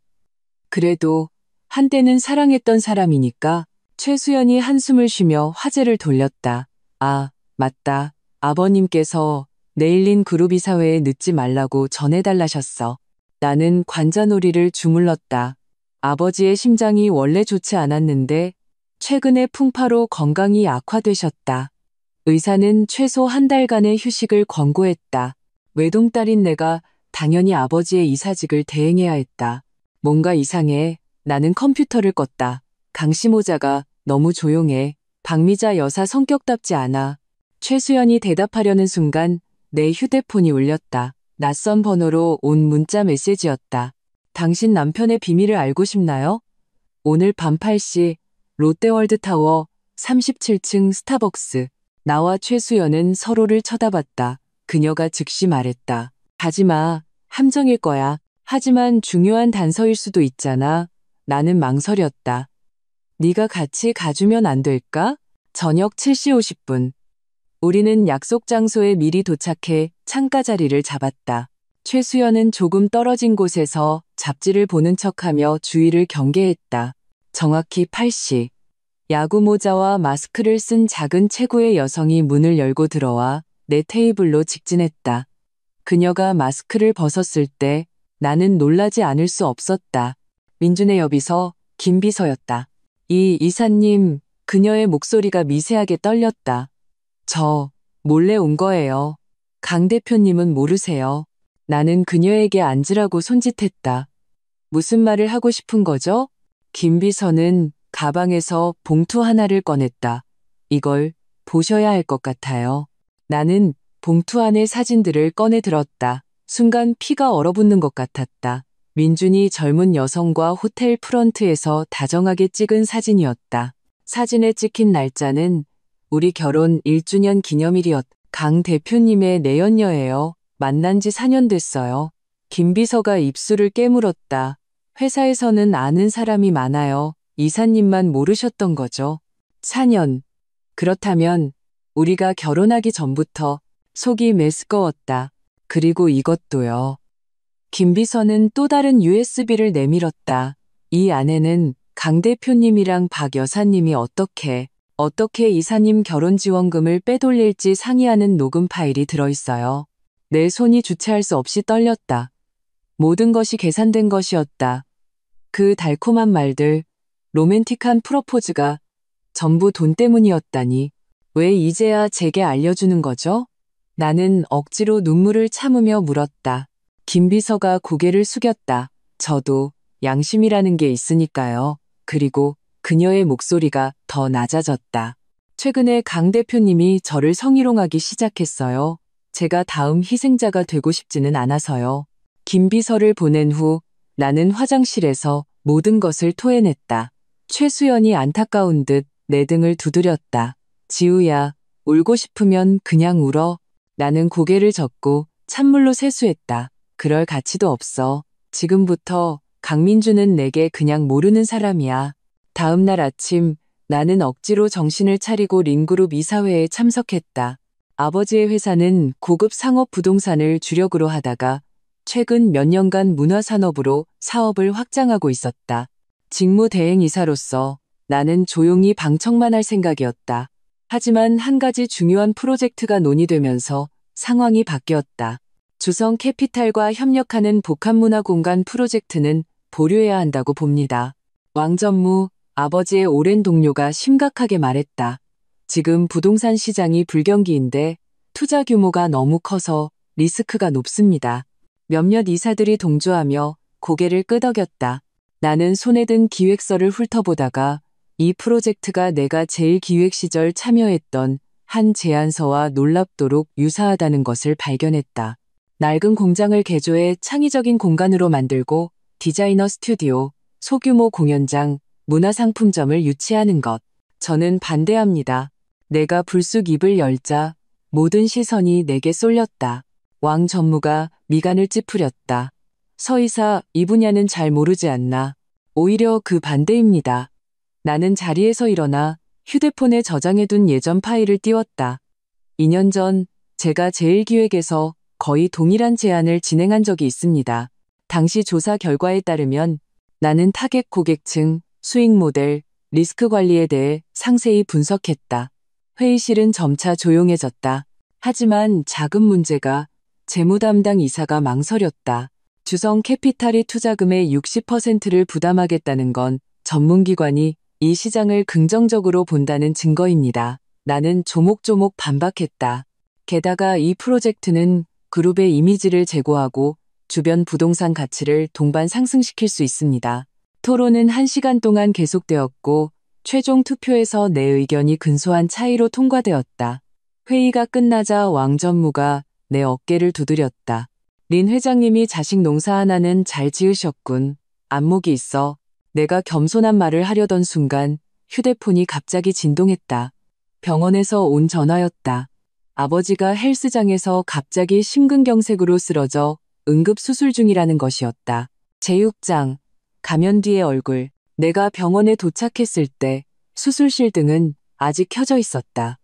그래도 한때는 사랑했던 사람이니까. 최수연이 한숨을 쉬며 화제를 돌렸다. 아, 맞다. 아버님께서 네일린 그룹 이사회에 늦지 말라고 전해달라셨어. 나는 관자놀이를 주물렀다. 아버지의 심장이 원래 좋지 않았는데 최근에 풍파로 건강이 악화되셨다. 의사는 최소 한 달간의 휴식을 권고했다. 외동딸인 내가 당연히 아버지의 이사직을 대행해야 했다. 뭔가 이상해. 나는 컴퓨터를 껐다. 강시모자가 너무 조용해. 박미자 여사 성격답지 않아. 최수연이 대답하려는 순간 내 휴대폰이 울렸다. 낯선 번호로 온 문자 메시지였다. 당신 남편의 비밀을 알고 싶나요? 오늘 밤 8시 롯데월드타워 37층 스타벅스. 나와 최수연은 서로를 쳐다봤다. 그녀가 즉시 말했다. 가지마. 함정일 거야. 하지만 중요한 단서일 수도 있잖아. 나는 망설였다. 네가 같이 가주면 안 될까? 저녁 7시 50분. 우리는 약속 장소에 미리 도착해 창가 자리를 잡았다. 최수연은 조금 떨어진 곳에서 잡지를 보는 척하며 주위를 경계했다. 정확히 8시. 야구 모자와 마스크를 쓴 작은 체구의 여성이 문을 열고 들어와 내 테이블로 직진했다. 그녀가 마스크를 벗었을 때 나는 놀라지 않을 수 없었다. 민준의 여비서 김비서였다. 이 이사님, 그녀의 목소리가 미세하게 떨렸다. 저 몰래 온 거예요. 강 대표님은 모르세요. 나는 그녀에게 앉으라고 손짓했다. 무슨 말을 하고 싶은 거죠? 김비서는 가방에서 봉투 하나를 꺼냈다. 이걸 보셔야 할 것 같아요. 나는 봉투 안의 사진들을 꺼내 들었다. 순간 피가 얼어붙는 것 같았다. 민준이 젊은 여성과 호텔 프런트에서 다정하게 찍은 사진이었다. 사진에 찍힌 날짜는 우리 결혼 1주년 기념일이었. 강 대표님의 내연녀예요. 만난 지 4년 됐어요. 김 비서가 입술을 깨물었다. 회사에서는 아는 사람이 많아요. 이사님만 모르셨던 거죠. 4년. 그렇다면 우리가 결혼하기 전부터 속이 메스꺼웠다. 그리고 이것도요. 김 비서는 또 다른 USB를 내밀었다. 이 안에는 강 대표님이랑 박 여사님이 어떻게 이사님 결혼지원금을 빼돌릴지 상의하는 녹음 파일이 들어있어요. 내 손이 주체할 수 없이 떨렸다. 모든 것이 계산된 것이었다. 그 달콤한 말들, 로맨틱한 프로포즈가 전부 돈 때문이었다니. 왜 이제야 제게 알려주는 거죠? 나는 억지로 눈물을 참으며 물었다. 김 비서가 고개를 숙였다. 저도 양심이라는 게 있으니까요. 그리고 그녀의 목소리가 더 낮아졌다. 최근에 강 대표님이 저를 성희롱하기 시작했어요. 제가 다음 희생자가 되고 싶지는 않아서요. 김 비서를 보낸 후 나는 화장실에서 모든 것을 토해냈다. 최수연이 안타까운 듯 내 등을 두드렸다. 지우야, 울고 싶으면 그냥 울어. 나는 고개를 젓고 찬물로 세수했다. 그럴 가치도 없어. 지금부터 강민주는 내게 그냥 모르는 사람이야. 다음 날 아침 나는 억지로 정신을 차리고 링그룹 이사회에 참석했다. 아버지의 회사는 고급 상업 부동산을 주력으로 하다가 최근 몇 년간 문화산업으로 사업을 확장하고 있었다. 직무대행이사로서 나는 조용히 방청만 할 생각이었다. 하지만 한 가지 중요한 프로젝트가 논의되면서 상황이 바뀌었다. 주성 캐피탈과 협력하는 복합문화공간 프로젝트는 보류해야 한다고 봅니다. 왕전무, 아버지의 오랜 동료가 심각하게 말했다. 지금 부동산 시장이 불경기인데 투자 규모가 너무 커서 리스크가 높습니다. 몇몇 이사들이 동조하며 고개를 끄덕였다. 나는 손에 든 기획서를 훑어보다가 이 프로젝트가 내가 제1기획 시절 참여했던 한 제안서와 놀랍도록 유사하다는 것을 발견했다. 낡은 공장을 개조해 창의적인 공간으로 만들고 디자이너 스튜디오, 소규모 공연장, 문화상품점을 유치하는 것. 저는 반대합니다. 내가 불쑥 입을 열자 모든 시선이 내게 쏠렸다. 왕 전무가 미간을 찌푸렸다. 서이사, 이 분야는 잘 모르지 않나. 오히려 그 반대입니다. 나는 자리에서 일어나 휴대폰에 저장해둔 예전 파일을 띄웠다. 2년 전 제가 제1기획에서 거의 동일한 제안을 진행한 적이 있습니다. 당시 조사 결과에 따르면 나는 타겟 고객층, 수익 모델, 리스크 관리에 대해 상세히 분석했다. 회의실은 점차 조용해졌다. 하지만 작은 문제가 재무 담당 이사가 망설였다. 주성 캐피탈이 투자금의 60%를 부담하겠다는 건 전문기관이 이 시장을 긍정적으로 본다는 증거입니다. 나는 조목조목 반박했다. 게다가 이 프로젝트는 그룹의 이미지를 제고하고 주변 부동산 가치를 동반 상승시킬 수 있습니다. 토론은 1시간 동안 계속되었고 최종 투표에서 내 의견이 근소한 차이로 통과되었다. 회의가 끝나자 왕 전무가 내 어깨를 두드렸다. 린 회장님이 자식 농사 하나는 잘 지으셨군. 안목이 있어. 내가 겸손한 말을 하려던 순간 휴대폰이 갑자기 진동했다. 병원에서 온 전화였다. 아버지가 헬스장에서 갑자기 심근경색으로 쓰러져 응급수술 중이라는 것이었다. 제6장, 가면 뒤의 얼굴. 내가 병원에 도착했을 때 수술실 등은 아직 켜져 있었다.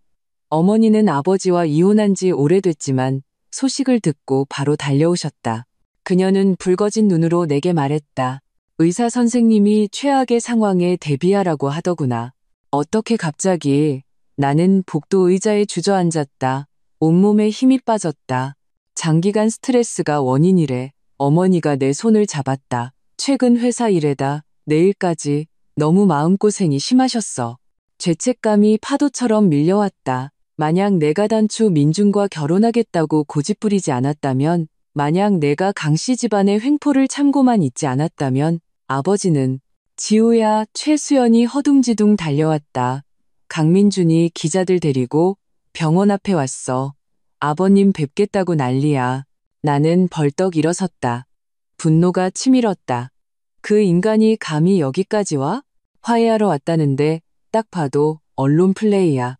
어머니는 아버지와 이혼한 지 오래됐지만 소식을 듣고 바로 달려오셨다. 그녀는 붉어진 눈으로 내게 말했다. 의사 선생님이 최악의 상황에 대비하라고 하더구나. 어떻게 갑자기? 나는 복도 의자에 주저앉았다. 온몸에 힘이 빠졌다. 장기간 스트레스가 원인이래. 어머니가 내 손을 잡았다. 최근 회사 일에다 내일까지 너무 마음고생이 심하셨어. 죄책감이 파도처럼 밀려왔다. 만약 내가 단추 민준과 결혼하겠다고 고집부리지 않았다면, 만약 내가 강씨 집안의 횡포를 참고만 있지 않았다면 아버지는 지우야. 최수연이 허둥지둥 달려왔다. 강민준이 기자들 데리고 병원 앞에 왔어. 아버님 뵙겠다고 난리야. 나는 벌떡 일어섰다. 분노가 치밀었다. 그 인간이 감히 여기까지 와? 화해하러 왔다는데 딱 봐도 언론 플레이야.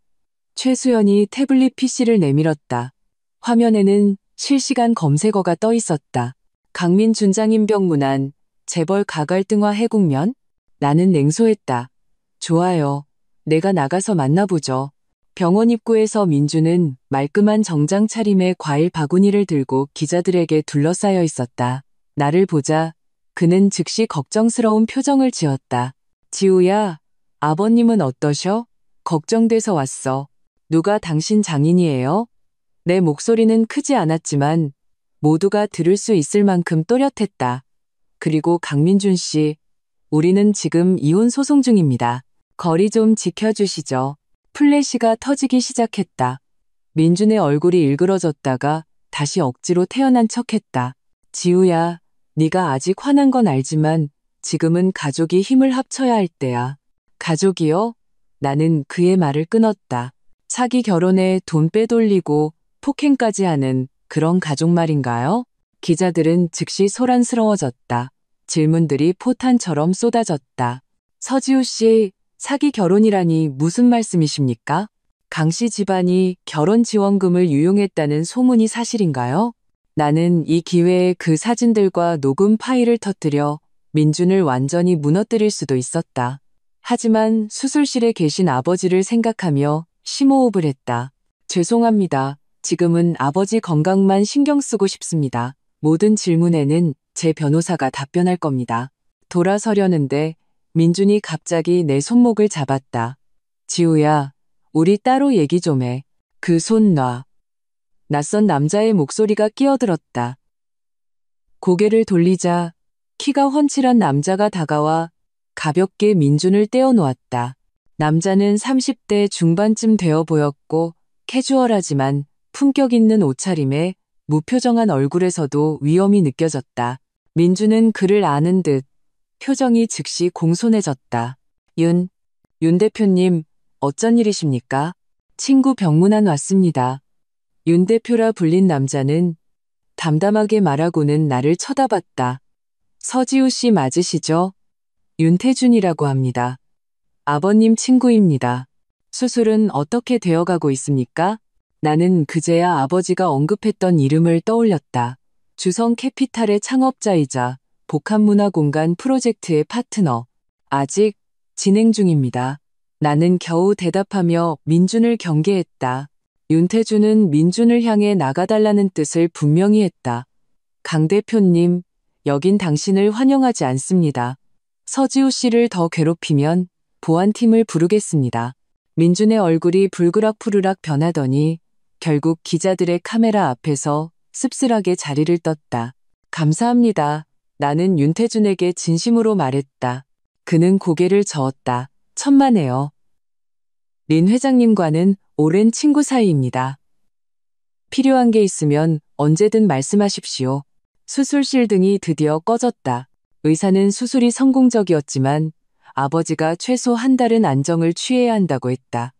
최수연이 태블릿 PC를 내밀었다. 화면에는 실시간 검색어가 떠 있었다. 강민준 장인병문안, 재벌 가갈등화 해국면? 나는 냉소했다. 좋아요. 내가 나가서 만나보죠. 병원 입구에서 민준은 말끔한 정장 차림의 과일 바구니를 들고 기자들에게 둘러싸여 있었다. 나를 보자 그는 즉시 걱정스러운 표정을 지었다. 지우야, 아버님은 어떠셔? 걱정돼서 왔어. 누가 당신 장인이에요? 내 목소리는 크지 않았지만 모두가 들을 수 있을 만큼 또렷했다. 그리고 강민준 씨, 우리는 지금 이혼 소송 중입니다. 거리 좀 지켜주시죠. 플래시가 터지기 시작했다. 민준의 얼굴이 일그러졌다가 다시 억지로 태어난 척했다. 지우야, 네가 아직 화난 건 알지만 지금은 가족이 힘을 합쳐야 할 때야. 가족이요? 나는 그의 말을 끊었다. 사기 결혼에 돈 빼돌리고 폭행까지 하는 그런 가족 말인가요? 기자들은 즉시 소란스러워졌다. 질문들이 포탄처럼 쏟아졌다. 서지우 씨, 사기 결혼이라니 무슨 말씀이십니까? 강씨 집안이 결혼 지원금을 유용했다는 소문이 사실인가요? 나는 이 기회에 그 사진들과 녹음 파일을 터뜨려 민준을 완전히 무너뜨릴 수도 있었다. 하지만 수술실에 계신 아버지를 생각하며 심호흡을 했다. 죄송합니다. 지금은 아버지 건강만 신경 쓰고 싶습니다. 모든 질문에는 제 변호사가 답변할 겁니다. 돌아서려는데 민준이 갑자기 내 손목을 잡았다. 지우야, 우리 따로 얘기 좀 해. 그 손 놔. 낯선 남자의 목소리가 끼어들었다. 고개를 돌리자 키가 훤칠한 남자가 다가와 가볍게 민준을 떼어놓았다. 남자는 30대 중반쯤 되어 보였고 캐주얼하지만 품격 있는 옷차림에 무표정한 얼굴에서도 위험이 느껴졌다. 민준은 그를 아는 듯 표정이 즉시 공손해졌다. 윤 대표님, 어쩐 일이십니까? 친구 병문안 왔습니다. 윤 대표라 불린 남자는 담담하게 말하고는 나를 쳐다봤다. 서지우 씨 맞으시죠? 윤태준이라고 합니다. 아버님 친구입니다. 수술은 어떻게 되어가고 있습니까? 나는 그제야 아버지가 언급했던 이름을 떠올렸다. 주성 캐피탈의 창업자이자 복합문화공간 프로젝트의 파트너. 아직 진행 중입니다. 나는 겨우 대답하며 민준을 경계했다. 윤태준은 민준을 향해 나가달라는 뜻을 분명히 했다. 강 대표님, 여긴 당신을 환영하지 않습니다. 서지우 씨를 더 괴롭히면 보안팀을 부르겠습니다. 민준의 얼굴이 불그락푸르락 변하더니 결국 기자들의 카메라 앞에서 씁쓸하게 자리를 떴다. 감사합니다. 나는 윤태준에게 진심으로 말했다. 그는 고개를 저었다. 천만에요. 린 회장님과는 오랜 친구 사이입니다. 필요한 게 있으면 언제든 말씀하십시오. 수술실 등이 드디어 꺼졌다. 의사는 수술이 성공적이었지만 아버지가 최소 한 달은 안정을 취해야 한다고 했다.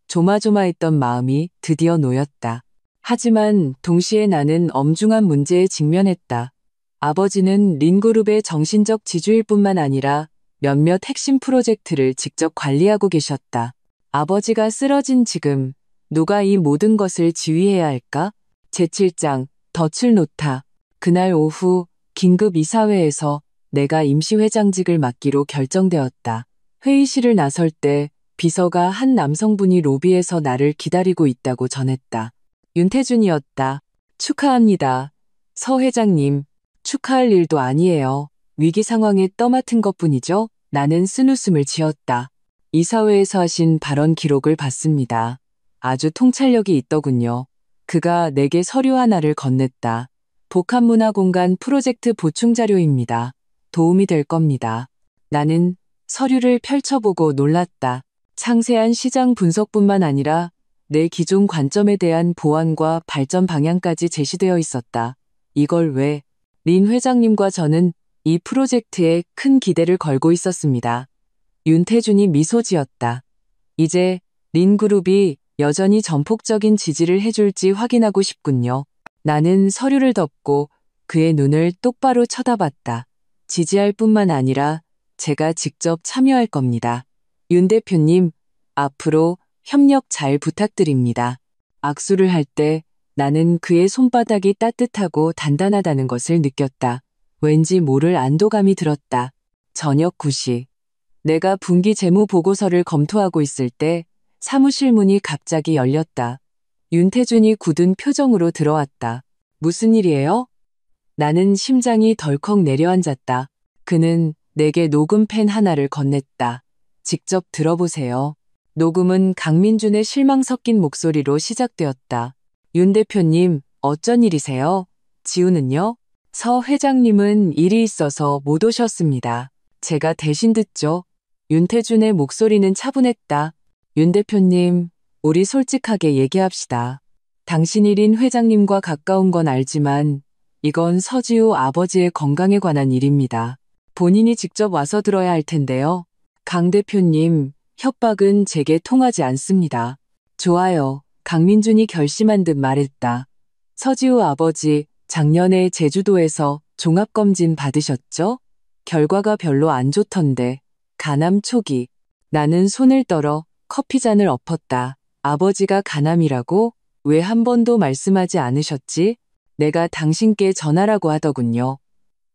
조마조마했던 마음이 드디어 놓였다. 하지만 동시에 나는 엄중한 문제에 직면했다. 아버지는 린그룹의 정신적 지주일 뿐만 아니라 몇몇 핵심 프로젝트를 직접 관리하고 계셨다. 아버지가 쓰러진 지금 누가 이 모든 것을 지휘해야 할까? 제7장 덫을 놓다. 그날 오후 긴급 이사회에서 내가 임시회장직을 맡기로 결정되었다. 회의실을 나설 때 비서가 한 남성분이 로비에서 나를 기다리고 있다고 전했다. 윤태준이었다. 축하합니다. 서 회장님. 축하할 일도 아니에요. 위기 상황에 떠맡은 것뿐이죠. 나는 쓴웃음을 지었다. 이사회에서 하신 발언 기록을 봤습니다. 아주 통찰력이 있더군요. 그가 내게 서류 하나를 건넸다. 복합문화공간 프로젝트 보충 자료입니다. 도움이 될 겁니다. 나는 서류를 펼쳐보고 놀랐다. 상세한 시장 분석뿐만 아니라 내 기존 관점에 대한 보완과 발전 방향까지 제시되어 있었다. 이걸 왜? 린 회장님과 저는 이 프로젝트에 큰 기대를 걸고 있었습니다. 윤태준이 미소 지었다. 이제 린그룹이 여전히 전폭적인 지지를 해줄지 확인하고 싶군요. 나는 서류를 덮고 그의 눈을 똑바로 쳐다봤다. 지지할 뿐만 아니라 제가 직접 참여할 겁니다. 윤 대표님, 앞으로 협력 잘 부탁드립니다. 악수를 할 때 나는 그의 손바닥이 따뜻하고 단단하다는 것을 느꼈다. 왠지 모를 안도감이 들었다. 저녁 9시. 내가 분기 재무 보고서를 검토하고 있을 때 사무실 문이 갑자기 열렸다. 윤태준이 굳은 표정으로 들어왔다. 무슨 일이에요? 나는 심장이 덜컥 내려앉았다. 그는 내게 녹음펜 하나를 건넸다. 직접 들어보세요. 녹음은 강민준의 실망 섞인 목소리로 시작되었다. 윤 대표님, 어쩐 일이세요? 지우는요? 서 회장님은 일이 있어서 못 오셨습니다. 제가 대신 듣죠. 윤태준의 목소리는 차분했다. 윤 대표님, 우리 솔직하게 얘기합시다. 당신이 린 회장님과 가까운 건 알지만 이건 서지우 아버지의 건강에 관한 일입니다. 본인이 직접 와서 들어야 할 텐데요. 강 대표님, 협박은 제게 통하지 않습니다. 좋아요. 강민준이 결심한 듯 말했다. 서지우 아버지, 작년에 제주도에서 종합검진 받으셨죠? 결과가 별로 안 좋던데. 간암 초기. 나는 손을 떨어 커피잔을 엎었다. 아버지가 간암이라고? 왜 한 번도 말씀하지 않으셨지? 내가 당신께 전하라고 하더군요.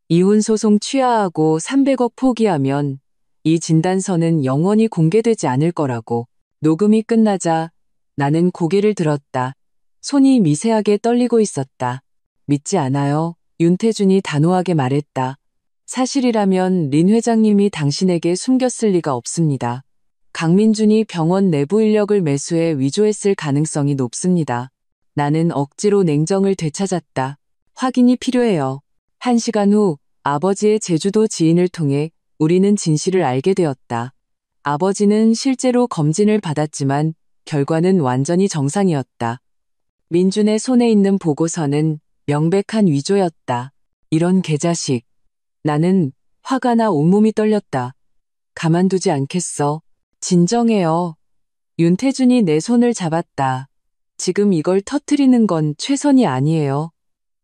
이혼 소송 취하하고 300억 포기하면 이 진단서는 영원히 공개되지 않을 거라고. 녹음이 끝나자 나는 고개를 들었다. 손이 미세하게 떨리고 있었다. 믿지 않아요. 윤태준이 단호하게 말했다. 사실이라면 린 회장님이 당신에게 숨겼을 리가 없습니다. 강민준이 병원 내부 인력을 매수해 위조했을 가능성이 높습니다. 나는 억지로 냉정을 되찾았다. 확인이 필요해요. 1시간 후 아버지의 제주도 지인을 통해 우리는 진실을 알게 되었다. 아버지는 실제로 검진을 받았지만 결과는 완전히 정상이었다. 민준의 손에 있는 보고서는 명백한 위조였다. 이런 개자식. 나는 화가 나 온몸이 떨렸다. 가만두지 않겠어. 진정해요. 윤태준이 내 손을 잡았다. 지금 이걸 터뜨리는 건 최선이 아니에요.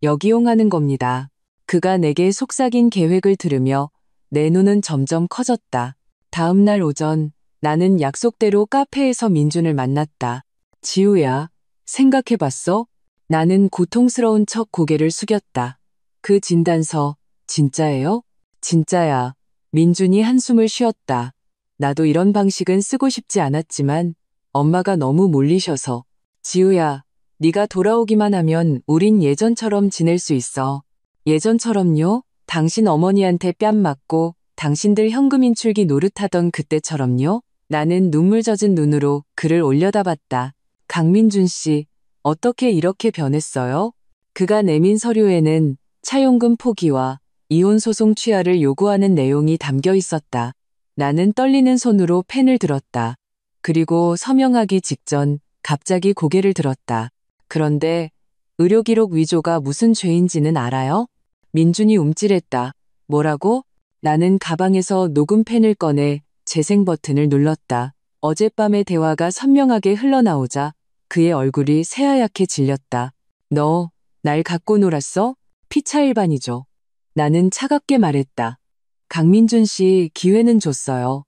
역이용하는 겁니다. 그가 내게 속삭인 계획을 들으며 내 눈은 점점 커졌다. 다음 날 오전 나는 약속대로 카페에서 민준을 만났다. 지우야, 생각해봤어? 나는 고통스러운 척 고개를 숙였다. 그 진단서 진짜예요? 진짜야. 민준이 한숨을 쉬었다. 나도 이런 방식은 쓰고 싶지 않았지만 엄마가 너무 몰리셔서. 지우야, 네가 돌아오기만 하면 우린 예전처럼 지낼 수 있어. 예전처럼요? 당신 어머니한테 뺨 맞고 당신들 현금 인출기 노릇하던 그때처럼요? 나는 눈물 젖은 눈으로 그를 올려다봤다. 강민준 씨, 어떻게 이렇게 변했어요? 그가 내민 서류에는 차용금 포기와 이혼 소송 취하를 요구하는 내용이 담겨 있었다. 나는 떨리는 손으로 펜을 들었다. 그리고 서명하기 직전 갑자기 고개를 들었다. 그런데 의료기록 위조가 무슨 죄인지는 알아요? 민준이 움찔했다. 뭐라고? 나는 가방에서 녹음펜을 꺼내 재생 버튼을 눌렀다. 어젯밤의 대화가 선명하게 흘러나오자 그의 얼굴이 새하얗게 질렸다. 너, 날 갖고 놀았어? 피차일반이죠. 나는 차갑게 말했다. 강민준 씨 기회는 줬어요.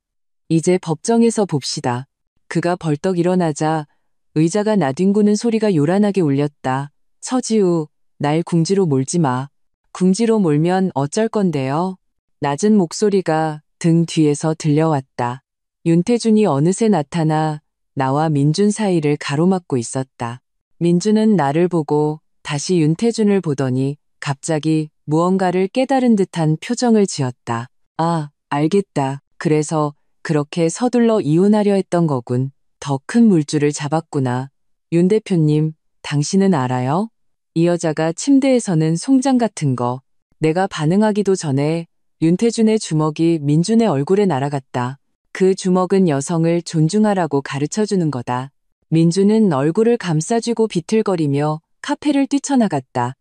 이제 법정에서 봅시다. 그가 벌떡 일어나자 의자가 나뒹구는 소리가 요란하게 울렸다. 서지우, 날 궁지로 몰지 마. 궁지로 몰면 어쩔 건데요? 낮은 목소리가 등 뒤에서 들려왔다. 윤태준이 어느새 나타나 나와 민준 사이를 가로막고 있었다. 민준은 나를 보고 다시 윤태준을 보더니 갑자기 무언가를 깨달은 듯한 표정을 지었다. 아, 알겠다. 그래서 그렇게 서둘러 이혼하려 했던 거군. 더 큰 물줄을 잡았구나. 윤 대표님, 당신은 알아요? 이 여자가 침대에서는 송장 같은 거. 내가 반응하기도 전에 윤태준의 주먹이 민준의 얼굴에 날아갔다. 그 주먹은 여성을 존중하라고 가르쳐주는 거다. 민준은 얼굴을 감싸쥐고 비틀거리며 카페를 뛰쳐나갔다.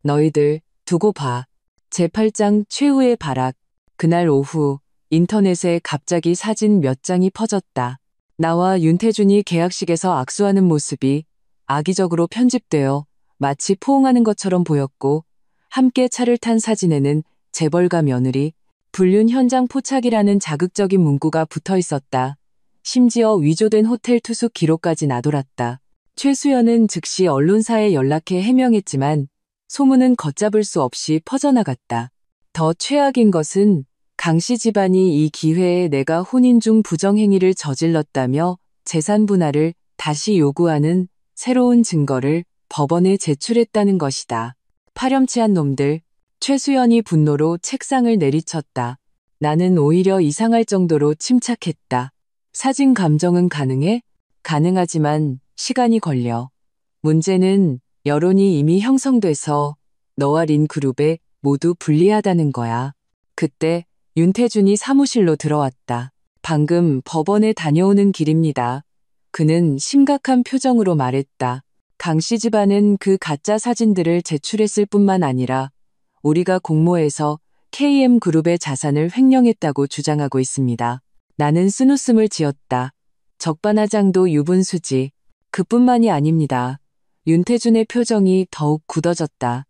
너희들 두고 봐. 제8장 최후의 발악. 그날 오후 인터넷에 갑자기 사진 몇 장이 퍼졌다. 나와 윤태준이 계약식에서 악수하는 모습이 악의적으로 편집되어 마치 포옹하는 것처럼 보였고 함께 차를 탄 사진에는 재벌가 며느리, 불륜 현장 포착이라는 자극적인 문구가 붙어 있었다. 심지어 위조된 호텔 투숙 기록까지 나돌았다. 최수연은 즉시 언론사에 연락해 해명했지만 소문은 걷잡을 수 없이 퍼져나갔다. 더 최악인 것은 강씨 집안이 이 기회에 내가 혼인 중 부정행위를 저질렀다며 재산 분할을 다시 요구하는 새로운 증거를 법원에 제출했다는 것이다. 파렴치한 놈들. 최수연이 분노로 책상을 내리쳤다. 나는 오히려 이상할 정도로 침착했다. 사진 감정은 가능해? 가능하지만 시간이 걸려. 문제는 여론이 이미 형성돼서 너와 린그룹에 모두 불리하다는 거야. 그때 윤태준이 사무실로 들어왔다. 방금 법원에 다녀오는 길입니다. 그는 심각한 표정으로 말했다. 강씨 집안은 그 가짜 사진들을 제출했을 뿐만 아니라 우리가 공모해서 KM그룹의 자산을 횡령했다고 주장하고 있습니다. 나는 쓴웃음을 지었다. 적반하장도 유분수지. 그뿐만이 아닙니다. 윤태준의 표정이 더욱 굳어졌다.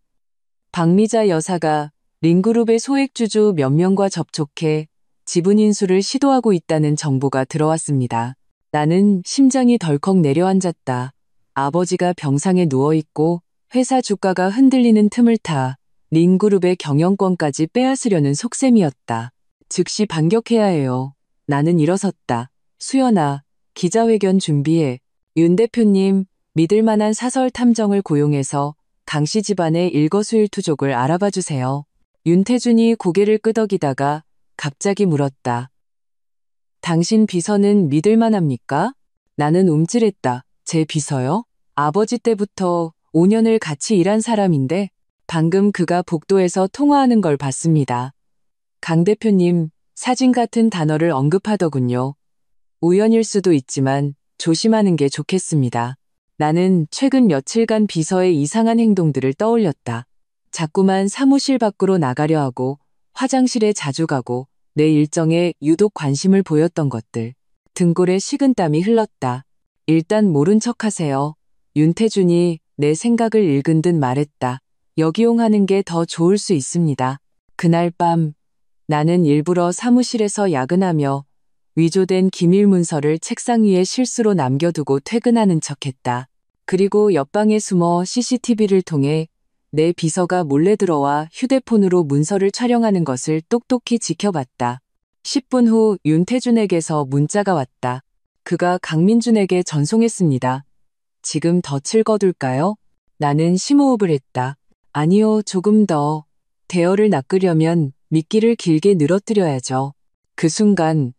박미자 여사가 린그룹의 소액주주 몇 명과 접촉해 지분 인수를 시도하고 있다는 정보가 들어왔습니다. 나는 심장이 덜컥 내려앉았다. 아버지가 병상에 누워있고 회사 주가가 흔들리는 틈을 타 린그룹의 경영권까지 빼앗으려는 속셈이었다. 즉시 반격해야 해요. 나는 일어섰다. 수연아, 기자회견 준비해. 윤 대표님, 믿을 만한 사설 탐정을 고용해서 강씨 집안의 일거수일투족을 알아봐 주세요. 윤태준이 고개를 끄덕이다가 갑자기 물었다. 당신 비서는 믿을 만합니까? 나는 움찔했다. 제 비서요? 아버지 때부터 5년을 같이 일한 사람인데 방금 그가 복도에서 통화하는 걸 봤습니다. 강 대표님, 사진 같은 단어를 언급하더군요. 우연일 수도 있지만 조심하는 게 좋겠습니다. 나는 최근 며칠간 비서의 이상한 행동들을 떠올렸다. 자꾸만 사무실 밖으로 나가려 하고 화장실에 자주 가고 내 일정에 유독 관심을 보였던 것들. 등골에 식은땀이 흘렀다. 일단 모른 척하세요. 윤태준이 내 생각을 읽은 듯 말했다. 역이용하는 게 더 좋을 수 있습니다. 그날 밤 나는 일부러 사무실에서 야근하며 위조된 기밀 문서를 책상 위에 실수로 남겨두고 퇴근하는 척했다. 그리고 옆방에 숨어 CCTV를 통해 내 비서가 몰래 들어와 휴대폰으로 문서를 촬영하는 것을 똑똑히 지켜봤다. 10분 후 윤태준에게서 문자가 왔다. 그가 강민준에게 전송했습니다. 지금 덫을 거둘까요? 나는 심호흡을 했다. 아니요, 조금 더. 대어를 낚으려면 미끼를 길게 늘어뜨려야죠. 그 순간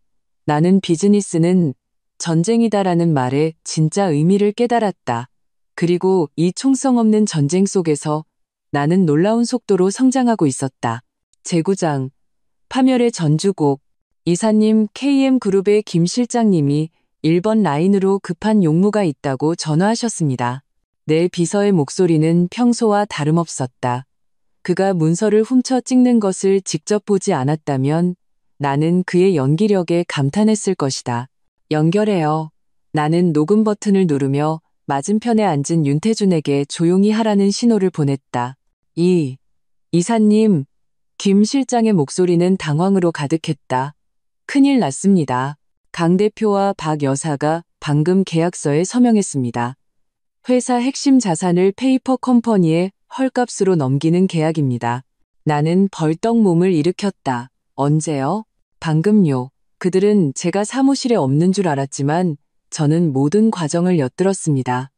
나는 비즈니스는 전쟁이다라는 말의 진짜 의미를 깨달았다. 그리고 이 총성 없는 전쟁 속에서 나는 놀라운 속도로 성장하고 있었다. 제구장, 파멸의 전주곡, 이사님 KM그룹의 김 실장님이 1번 라인으로 급한 용무가 있다고 전화하셨습니다. 내 비서의 목소리는 평소와 다름없었다. 그가 문서를 훔쳐 찍는 것을 직접 보지 않았다면 나는 그의 연기력에 감탄했을 것이다. 연결해요. 나는 녹음 버튼을 누르며 맞은편에 앉은 윤태준에게 조용히 하라는 신호를 보냈다. 이사님, 김 실장의 목소리는 당황으로 가득했다. 큰일 났습니다. 강 대표와 박 여사가 방금 계약서에 서명했습니다. 회사 핵심 자산을 페이퍼 컴퍼니에 헐값으로 넘기는 계약입니다. 나는 벌떡 몸을 일으켰다. 언제요? 방금요. 그들은 제가 사무실에 없는 줄 알았지만 저는 모든 과정을 엿들었습니다.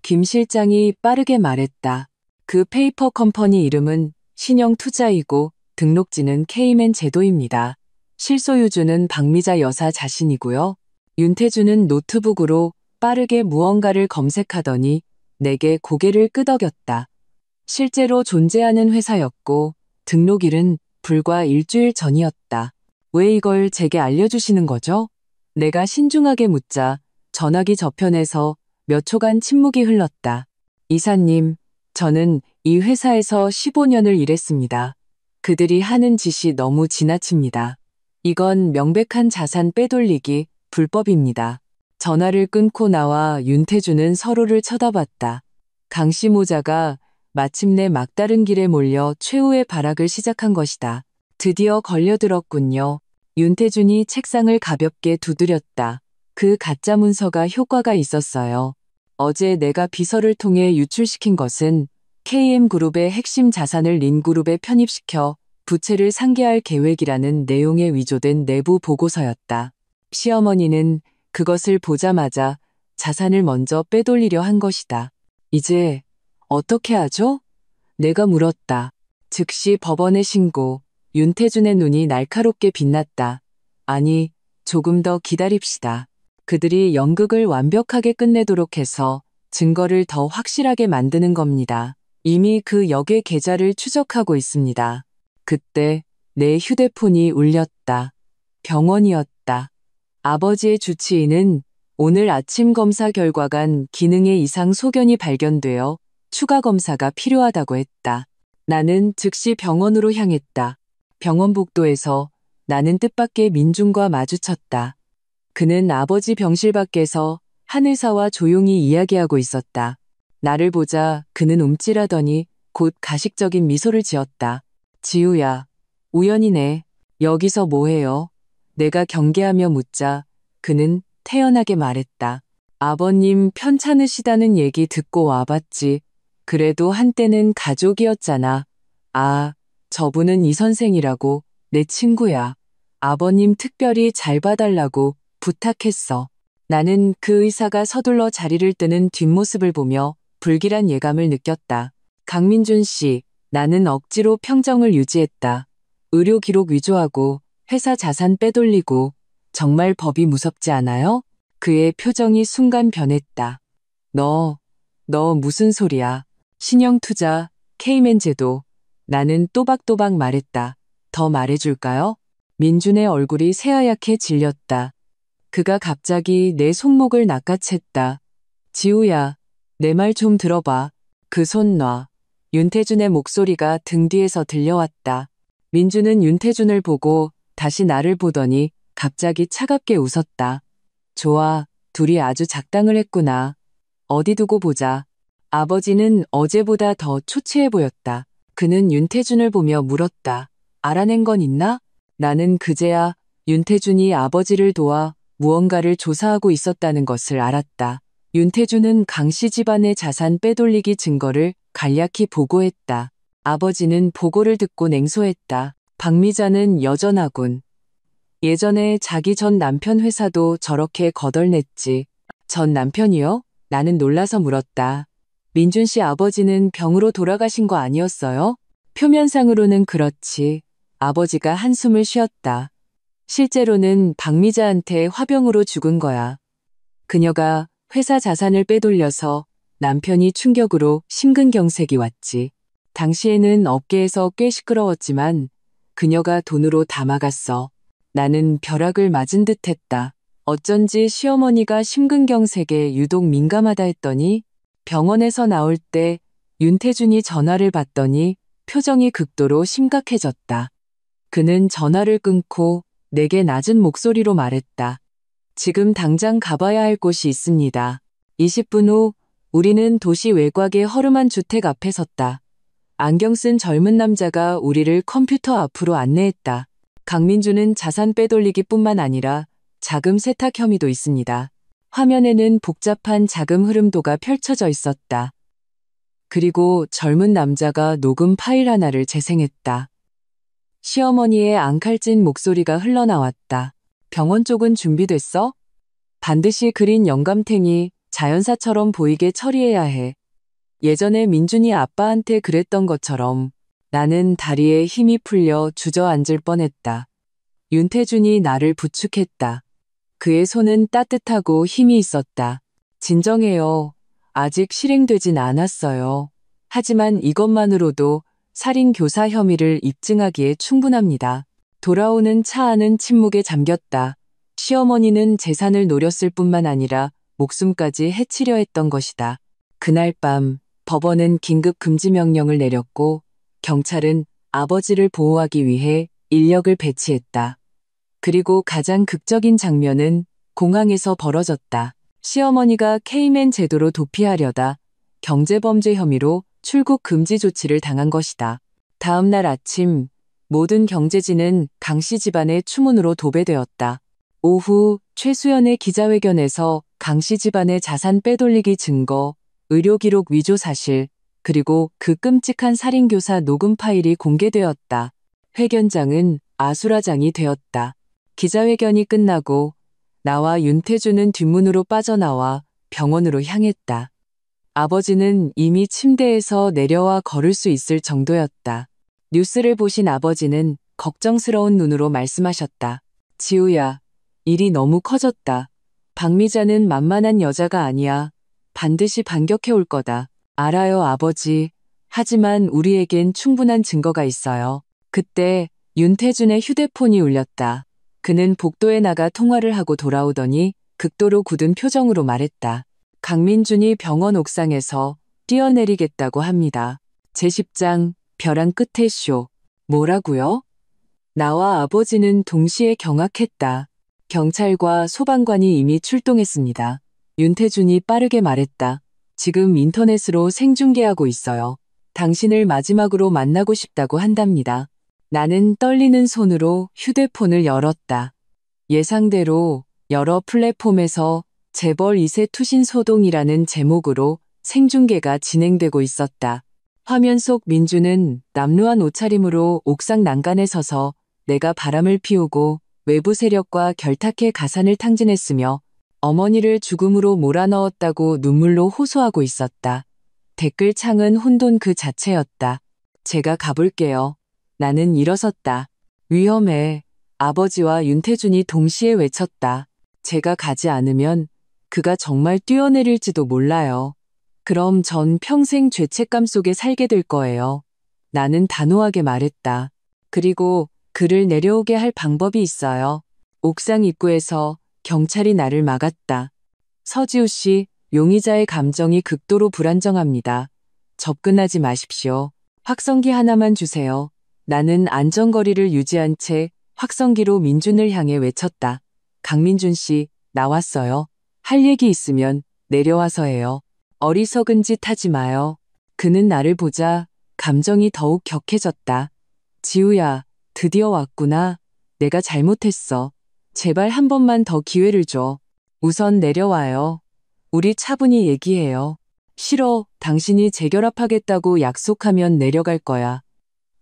김 실장이 빠르게 말했다. 그 페이퍼 컴퍼니 이름은 신영투자이고 등록지는 케이맨 제도입니다. 실소유주는 박미자 여사 자신이고요. 윤태준은 노트북으로 빠르게 무언가를 검색하더니 내게 고개를 끄덕였다. 실제로 존재하는 회사였고 등록일은 불과 일주일 전이었다. 왜 이걸 제게 알려주시는 거죠? 내가 신중하게 묻자 전화기 저편에서 몇 초간 침묵이 흘렀다. 이사님, 저는 이 회사에서 15년을 일했습니다. 그들이 하는 짓이 너무 지나칩니다. 이건 명백한 자산 빼돌리기, 불법입니다. 전화를 끊고 나와 윤태준은 서로를 쳐다봤다. 강씨 모자가 마침내 막다른 길에 몰려 최후의 발악을 시작한 것이다. 드디어 걸려들었군요. 윤태준이 책상을 가볍게 두드렸다. 그 가짜 문서가 효과가 있었어요. 어제 내가 비서를 통해 유출시킨 것은 KM그룹의 핵심 자산을 린그룹에 편입시켜 부채를 상계할 계획이라는 내용에 위조된 내부 보고서였다. 시어머니는 그것을 보자마자 자산을 먼저 빼돌리려 한 것이다. 이제 어떻게 하죠? 내가 물었다. 즉시 법원에 신고. 윤태준의 눈이 날카롭게 빛났다. 아니, 조금 더 기다립시다. 그들이 연극을 완벽하게 끝내도록 해서 증거를 더 확실하게 만드는 겁니다. 이미 그 역의 계좌를 추적하고 있습니다. 그때 내 휴대폰이 울렸다. 병원이었다. 아버지의 주치의는 오늘 아침 검사 결과간 기능의 이상 소견이 발견되어 추가 검사가 필요하다고 했다. 나는 즉시 병원으로 향했다. 병원 복도에서 나는 뜻밖의 민준과 마주쳤다. 그는 아버지 병실 밖에서 한 의사와 조용히 이야기하고 있었다. 나를 보자 그는 움찔하더니 곧 가식적인 미소를 지었다. 지우야, 우연이네. 여기서 뭐해요? 내가 경계하며 묻자 그는 태연하게 말했다. 아버님 편찮으시다는 얘기 듣고 와봤지. 그래도 한때는 가족이었잖아. 아, 저분은 이 선생이라고 내 친구야. 아버님 특별히 잘 봐달라고 부탁했어. 나는 그 의사가 서둘러 자리를 뜨는 뒷모습을 보며 불길한 예감을 느꼈다. 강민준 씨, 나는 억지로 평정을 유지했다. 의료 기록 위조하고 회사 자산 빼돌리고 정말 법이 무섭지 않아요? 그의 표정이 순간 변했다. 너 무슨 소리야? 신영투자, 케이맨 제도. 나는 또박또박 말했다. 더 말해줄까요? 민준의 얼굴이 새하얗게 질렸다. 그가 갑자기 내 손목을 낚아챘다. 지우야, 내 말 좀 들어봐. 그 손 놔. 윤태준의 목소리가 등 뒤에서 들려왔다. 민준은 윤태준을 보고 다시 나를 보더니 갑자기 차갑게 웃었다. 좋아, 둘이 아주 작당을 했구나. 어디 두고 보자. 아버지는 어제보다 더 초췌해 보였다. 그는 윤태준을 보며 물었다. 알아낸 건 있나? 나는 그제야 윤태준이 아버지를 도와 무언가를 조사하고 있었다는 것을 알았다. 윤태준은 강씨 집안의 자산 빼돌리기 증거를 간략히 보고했다. 아버지는 보고를 듣고 냉소했다. 박미자는 여전하군. 예전에 자기 전 남편 회사도 저렇게 거덜냈지. 전 남편이요? 나는 놀라서 물었다. 민준 씨 아버지는 병으로 돌아가신 거 아니었어요? 표면상으로는 그렇지. 아버지가 한숨을 쉬었다. 실제로는 박미자한테 화병으로 죽은 거야. 그녀가 회사 자산을 빼돌려서 남편이 충격으로 심근경색이 왔지. 당시에는 업계에서 꽤 시끄러웠지만 그녀가 돈으로 다 막았어. 나는 벼락을 맞은 듯 했다. 어쩐지 시어머니가 심근경색에 유독 민감하다 했더니 병원에서 나올 때 윤태준이 전화를 받더니 표정이 극도로 심각해졌다. 그는 전화를 끊고 내게 낮은 목소리로 말했다. 지금 당장 가봐야 할 곳이 있습니다. 20분 후 우리는 도시 외곽의 허름한 주택 앞에 섰다. 안경 쓴 젊은 남자가 우리를 컴퓨터 앞으로 안내했다. 강민주는 자산 빼돌리기뿐만 아니라 자금 세탁 혐의도 있습니다. 화면에는 복잡한 자금 흐름도가 펼쳐져 있었다. 그리고 젊은 남자가 녹음 파일 하나를 재생했다. 시어머니의 앙칼진 목소리가 흘러나왔다. 병원 쪽은 준비됐어? 반드시 그린 영감탱이 자연사처럼 보이게 처리해야 해. 예전에 민준이 아빠한테 그랬던 것처럼 나는 다리에 힘이 풀려 주저앉을 뻔했다. 윤태준이 나를 부축했다. 그의 손은 따뜻하고 힘이 있었다. 진정해요. 아직 실행되진 않았어요. 하지만 이것만으로도 살인 교사 혐의를 입증하기에 충분합니다. 돌아오는 차 안은 침묵에 잠겼다. 시어머니는 재산을 노렸을 뿐만 아니라 목숨까지 해치려 했던 것이다. 그날 밤 법원은 긴급 금지 명령을 내렸고 경찰은 아버지를 보호하기 위해 인력을 배치했다. 그리고 가장 극적인 장면은 공항에서 벌어졌다. 시어머니가 케이맨 제도로 도피하려다 경제범죄 혐의로 출국 금지 조치를 당한 것이다. 다음 날 아침 모든 경제지는 강씨 집안의 추문으로 도배되었다. 오후 최수연의 기자회견에서 강씨 집안의 자산 빼돌리기 증거, 의료기록 위조 사실, 그리고 그 끔찍한 살인교사 녹음 파일이 공개되었다. 회견장은 아수라장이 되었다. 기자회견이 끝나고 나와 윤태준은 뒷문으로 빠져나와 병원으로 향했다. 아버지는 이미 침대에서 내려와 걸을 수 있을 정도였다. 뉴스를 보신 아버지는 걱정스러운 눈으로 말씀하셨다. 지우야, 일이 너무 커졌다. 박미자는 만만한 여자가 아니야. 반드시 반격해 올 거다. 알아요, 아버지. 하지만 우리에겐 충분한 증거가 있어요. 그때 윤태준의 휴대폰이 울렸다. 그는 복도에 나가 통화를 하고 돌아오더니 극도로 굳은 표정으로 말했다. 강민준이 병원 옥상에서 뛰어내리겠다고 합니다. 제10장 벼랑 끝의 쇼. 뭐라고요? 나와 아버지는 동시에 경악했다. 경찰과 소방관이 이미 출동했습니다. 윤태준이 빠르게 말했다. 지금 인터넷으로 생중계하고 있어요. 당신을 마지막으로 만나고 싶다고 한답니다. 나는 떨리는 손으로 휴대폰을 열었다. 예상대로 여러 플랫폼에서 재벌 2세 투신 소동이라는 제목으로 생중계가 진행되고 있었다. 화면 속 민주는 남루한 옷차림으로 옥상 난간에 서서 내가 바람을 피우고 외부 세력과 결탁해 가산을 탕진했으며 어머니를 죽음으로 몰아넣었다고 눈물로 호소하고 있었다. 댓글창은 혼돈 그 자체였다. 제가 가볼게요. 나는 일어섰다. 위험해. 아버지와 윤태준이 동시에 외쳤다. 제가 가지 않으면 그가 정말 뛰어내릴지도 몰라요. 그럼 전 평생 죄책감 속에 살게 될 거예요. 나는 단호하게 말했다. 그리고 그를 내려오게 할 방법이 있어요. 옥상 입구에서 경찰이 나를 막았다. 서지우 씨, 용의자의 감정이 극도로 불안정합니다. 접근하지 마십시오. 확성기 하나만 주세요. 나는 안전거리를 유지한 채 확성기로 민준을 향해 외쳤다. 강민준 씨, 나왔어요. 할 얘기 있으면 내려와서 해요. 어리석은 짓 하지 마요. 그는 나를 보자 감정이 더욱 격해졌다. 지우야, 드디어 왔구나. 내가 잘못했어. 제발 한 번만 더 기회를 줘. 우선 내려와요. 우리 차분히 얘기해요. 싫어. 당신이 재결합하겠다고 약속하면 내려갈 거야.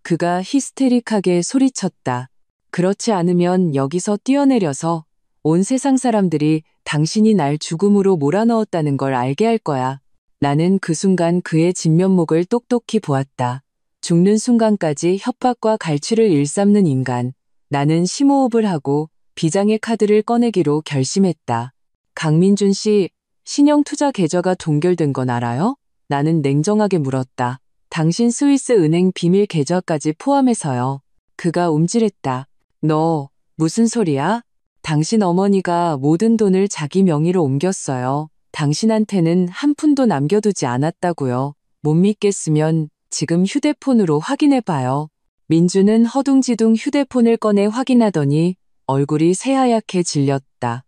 그가 히스테릭하게 소리쳤다. 그렇지 않으면 여기서 뛰어내려서 온 세상 사람들이 당신이 날 죽음으로 몰아넣었다는 걸 알게 할 거야. 나는 그 순간 그의 진면목을 똑똑히 보았다. 죽는 순간까지 협박과 갈취를 일삼는 인간. 나는 심호흡을 하고 비장의 카드를 꺼내기로 결심했다. 강민준 씨, 신용투자 계좌가 동결된 건 알아요? 나는 냉정하게 물었다. 당신 스위스 은행 비밀 계좌까지 포함해서요. 그가 움찔했다. 너 무슨 소리야? 당신 어머니가 모든 돈을 자기 명의로 옮겼어요. 당신한테는 한 푼도 남겨두지 않았다고요. 못 믿겠으면 지금 휴대폰으로 확인해봐요. 민주는 허둥지둥 휴대폰을 꺼내 확인하더니 얼굴이 새하얗게 질렸다.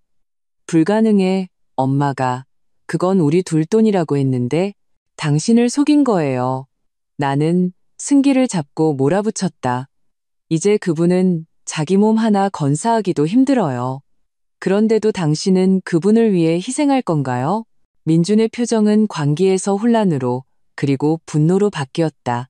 불가능해, 엄마가. 그건 우리 둘 돈이라고 했는데 당신을 속인 거예요. 나는 승기를 잡고 몰아붙였다. 이제 그분은 자기 몸 하나 건사하기도 힘들어요. 그런데도 당신은 그분을 위해 희생할 건가요? 민준의 표정은 광기에서 혼란으로 그리고 분노로 바뀌었다.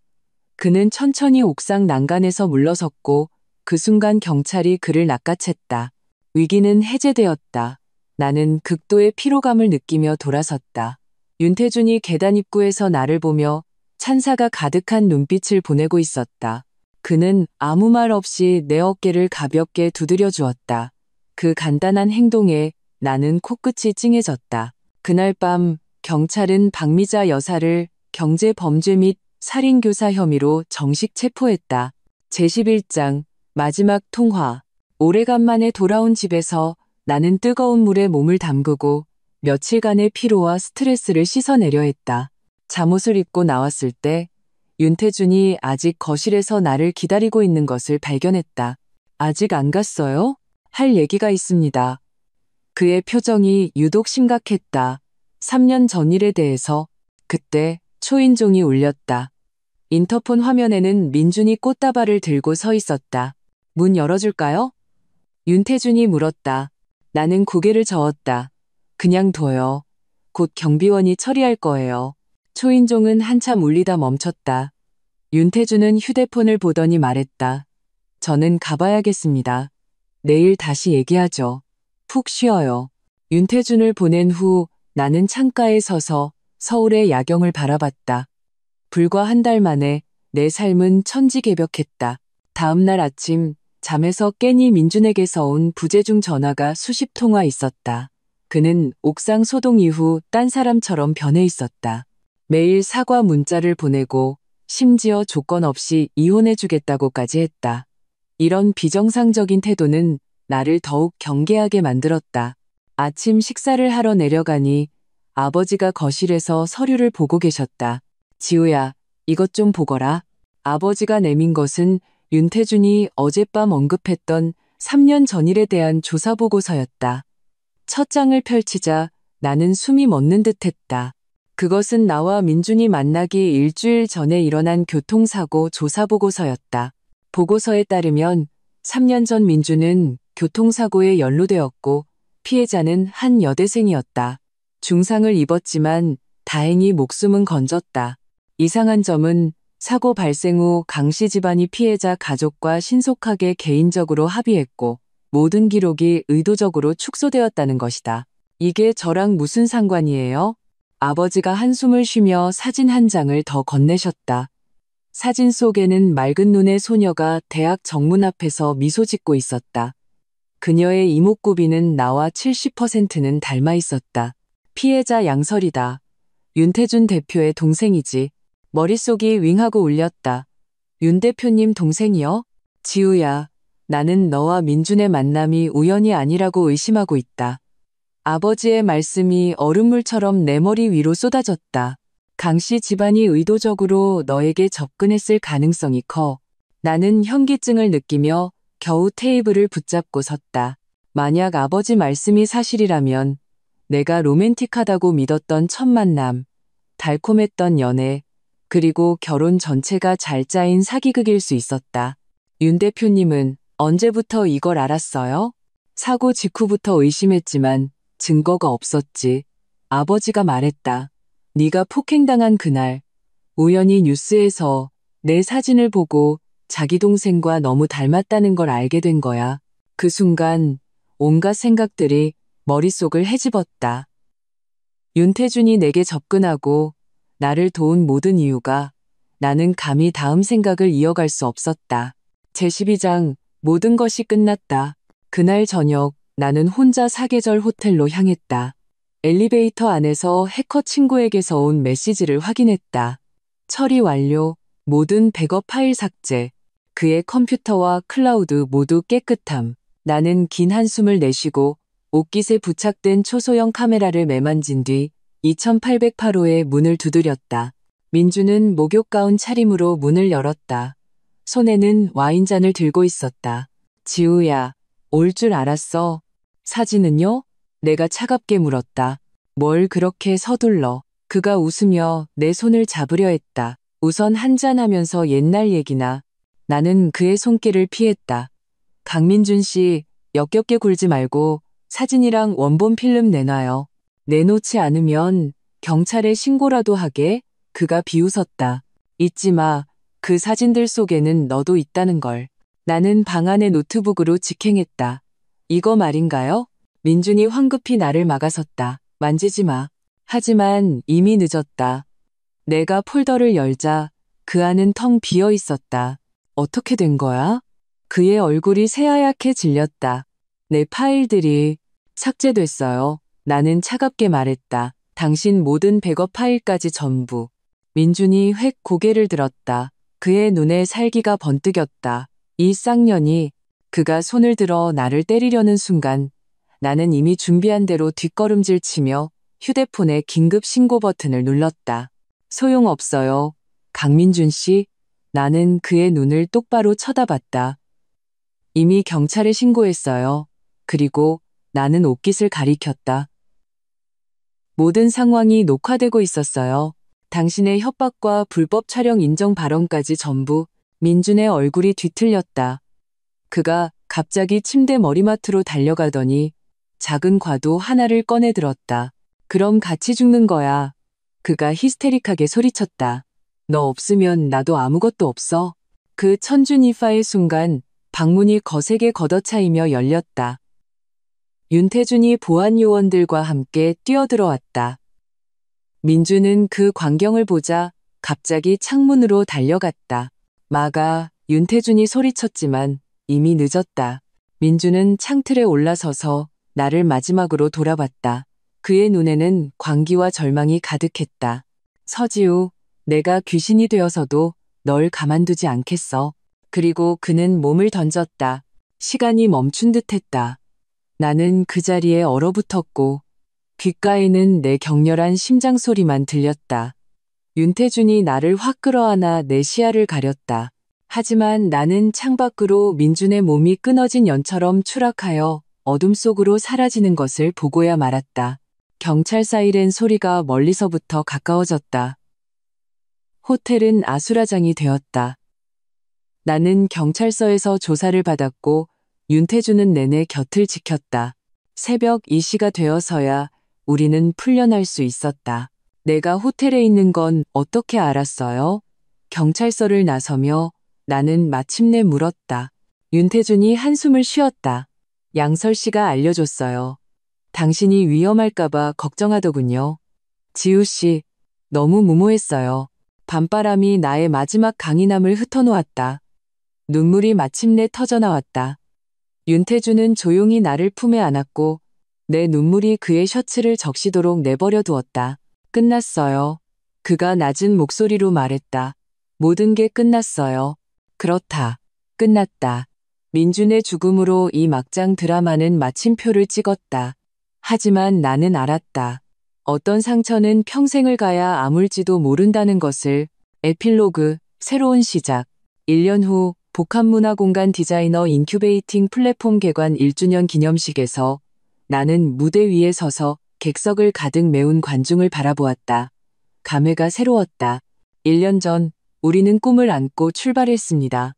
그는 천천히 옥상 난간에서 물러섰고 그 순간 경찰이 그를 낚아챘다. 위기는 해제되었다. 나는 극도의 피로감을 느끼며 돌아섰다. 윤태준이 계단 입구에서 나를 보며 찬사가 가득한 눈빛을 보내고 있었다. 그는 아무 말 없이 내 어깨를 가볍게 두드려 주었다. 그 간단한 행동에 나는 코끝이 찡해졌다. 그날 밤 경찰은 박미자 여사를 경제 범죄 및 살인교사 혐의로 정식 체포했다. 제11장 마지막 통화. 오래간만에 돌아온 집에서 나는 뜨거운 물에 몸을 담그고 며칠간의 피로와 스트레스를 씻어내려 했다. 잠옷을 입고 나왔을 때 윤태준이 아직 거실에서 나를 기다리고 있는 것을 발견했다. 아직 안 갔어요? 할 얘기가 있습니다. 그의 표정이 유독 심각했다. 3년 전 일에 대해서. 그때 초인종이 울렸다. 인터폰 화면에는 민준이 꽃다발을 들고 서 있었다. 문 열어줄까요? 윤태준이 물었다. 나는 고개를 저었다. 그냥 둬요. 곧 경비원이 처리할 거예요. 초인종은 한참 울리다 멈췄다. 윤태준은 휴대폰을 보더니 말했다. 저는 가봐야겠습니다. 내일 다시 얘기하죠. 푹 쉬어요. 윤태준을 보낸 후 나는 창가에 서서 서울의 야경을 바라봤다. 불과 한 달 만에 내 삶은 천지개벽했다. 다음 날 아침 잠에서 깨니 민준에게서 온 부재중 전화가 수십 통화 있었다. 그는 옥상 소동 이후 딴 사람처럼 변해 있었다. 매일 사과 문자를 보내고 심지어 조건 없이 이혼해주겠다고까지 했다. 이런 비정상적인 태도는 나를 더욱 경계하게 만들었다. 아침 식사를 하러 내려가니 아버지가 거실에서 서류를 보고 계셨다. 지우야, 이것 좀 보거라. 아버지가 내민 것은 윤태준이 어젯밤 언급했던 3년 전 일에 대한 조사보고서였다. 첫 장을 펼치자 나는 숨이 멎는 듯했다. 그것은 나와 민준이 만나기 일주일 전에 일어난 교통사고 조사보고서였다. 보고서에 따르면 3년 전 민준은 교통사고에 연루되었고 피해자는 한 여대생이었다. 중상을 입었지만 다행히 목숨은 건졌다. 이상한 점은 사고 발생 후 강씨 집안이 피해자 가족과 신속하게 개인적으로 합의했고 모든 기록이 의도적으로 축소되었다는 것이다. 이게 저랑 무슨 상관이에요? 아버지가 한숨을 쉬며 사진 한 장을 더 건네셨다. 사진 속에는 맑은 눈의 소녀가 대학 정문 앞에서 미소 짓고 있었다. 그녀의 이목구비는 나와 70%는 닮아 있었다. 피해자 양설이다. 윤태준 대표의 동생이지. 머릿속이 윙하고 울렸다. 윤 대표님 동생이요? 지우야, 나는 너와 민준의 만남이 우연이 아니라고 의심하고 있다. 아버지의 말씀이 얼음물처럼 내 머리 위로 쏟아졌다. 강씨 집안이 의도적으로 너에게 접근했을 가능성이 커. 나는 현기증을 느끼며 겨우 테이블을 붙잡고 섰다. 만약 아버지 말씀이 사실이라면 내가 로맨틱하다고 믿었던 첫 만남, 달콤했던 연애, 그리고 결혼 전체가 잘 짜인 사기극일 수 있었다. 윤 대표님은 언제부터 이걸 알았어요? 사고 직후부터 의심했지만 증거가 없었지. 아버지가 말했다. 네가 폭행당한 그날 우연히 뉴스에서 내 사진을 보고 자기 동생과 너무 닮았다는 걸 알게 된 거야. 그 순간 온갖 생각들이 머릿속을 헤집었다. 윤태준이 내게 접근하고 나를 도운 모든 이유가 나는 감히 다음 생각을 이어갈 수 없었다. 제12장 모든 것이 끝났다. 그날 저녁 나는 혼자 사계절 호텔로 향했다. 엘리베이터 안에서 해커 친구에게서 온 메시지를 확인했다. 처리 완료, 모든 백업 파일 삭제, 그의 컴퓨터와 클라우드 모두 깨끗함. 나는 긴 한숨을 내쉬고 옷깃에 부착된 초소형 카메라를 매만진 뒤 2808호의 문을 두드렸다. 민주는 목욕 가운 차림으로 문을 열었다. 손에는 와인잔을 들고 있었다. 지우야, 올 줄 알았어. 사진은요? 내가 차갑게 물었다. 뭘 그렇게 서둘러. 그가 웃으며 내 손을 잡으려 했다. 우선 한잔하면서 옛날 얘기나. 나는 그의 손길을 피했다. 강민준 씨, 역겹게 굴지 말고 사진이랑 원본 필름 내놔요. 내놓지 않으면 경찰에 신고라도 하게. 그가 비웃었다. 잊지 마. 그 사진들 속에는 너도 있다는 걸. 나는 방 안의 노트북으로 직행했다. 이거 말인가요? 민준이 황급히 나를 막아섰다. 만지지 마. 하지만 이미 늦었다. 내가 폴더를 열자 그 안은 텅 비어 있었다. 어떻게 된 거야? 그의 얼굴이 새하얗게 질렸다. 내 파일들이 삭제됐어요. 나는 차갑게 말했다. 당신 모든 백업 파일까지 전부. 민준이 획 고개를 들었다. 그의 눈에 살기가 번뜩였다. 이 쌍년이. 그가 손을 들어 나를 때리려는 순간 나는 이미 준비한 대로 뒷걸음질 치며 휴대폰의 긴급 신고 버튼을 눌렀다. 소용없어요. 강민준 씨. 나는 그의 눈을 똑바로 쳐다봤다. 이미 경찰에 신고했어요. 그리고 나는 옷깃을 가리켰다. 모든 상황이 녹화되고 있었어요. 당신의 협박과 불법 촬영 인정 발언까지 전부. 민준의 얼굴이 뒤틀렸다. 그가 갑자기 침대 머리맡으로 달려가더니 작은 과도 하나를 꺼내 들었다. 그럼 같이 죽는 거야. 그가 히스테릭하게 소리쳤다. 너 없으면 나도 아무것도 없어. 그 천준이파의 순간 방문이 거세게 걷어차이며 열렸다. 윤태준이 보안 요원들과 함께 뛰어들어왔다. 민주는 그 광경을 보자 갑자기 창문으로 달려갔다. 막아. 윤태준이 소리쳤지만 이미 늦었다. 민주는 창틀에 올라서서 나를 마지막으로 돌아봤다. 그의 눈에는 광기와 절망이 가득했다. 서지우, 내가 귀신이 되어서도 널 가만두지 않겠어. 그리고 그는 몸을 던졌다. 시간이 멈춘 듯했다. 나는 그 자리에 얼어붙었고 귓가에는 내 격렬한 심장 소리만 들렸다. 윤태준이 나를 확 끌어안아 내 시야를 가렸다. 하지만 나는 창밖으로 민준의 몸이 끊어진 연처럼 추락하여 어둠 속으로 사라지는 것을 보고야 말았다. 경찰 사이렌 소리가 멀리서부터 가까워졌다. 호텔은 아수라장이 되었다. 나는 경찰서에서 조사를 받았고 윤태준은 내내 곁을 지켰다. 새벽 2시가 되어서야 우리는 풀려날 수 있었다. 내가 호텔에 있는 건 어떻게 알았어요? 경찰서를 나서며 나는 마침내 물었다. 윤태준이 한숨을 쉬었다. 양설 씨가 알려줬어요. 당신이 위험할까봐 걱정하더군요. 지우 씨, 너무 무모했어요. 밤바람이 나의 마지막 강인함을 흩어놓았다. 눈물이 마침내 터져나왔다. 윤태준은 조용히 나를 품에 안았고 내 눈물이 그의 셔츠를 적시도록 내버려 두었다. 끝났어요. 그가 낮은 목소리로 말했다. 모든 게 끝났어요. 그렇다. 끝났다. 민준의 죽음으로 이 막장 드라마는 마침표를 찍었다. 하지만 나는 알았다. 어떤 상처는 평생을 가야 아물지도 모른다는 것을. 에필로그, 새로운 시작. 1년 후 복합문화공간 디자이너 인큐베이팅 플랫폼 개관 1주년 기념식에서 나는 무대 위에 서서 객석을 가득 메운 관중을 바라보았다. 감회가 새로웠다. 1년 전 우리는 꿈을 안고 출발했습니다.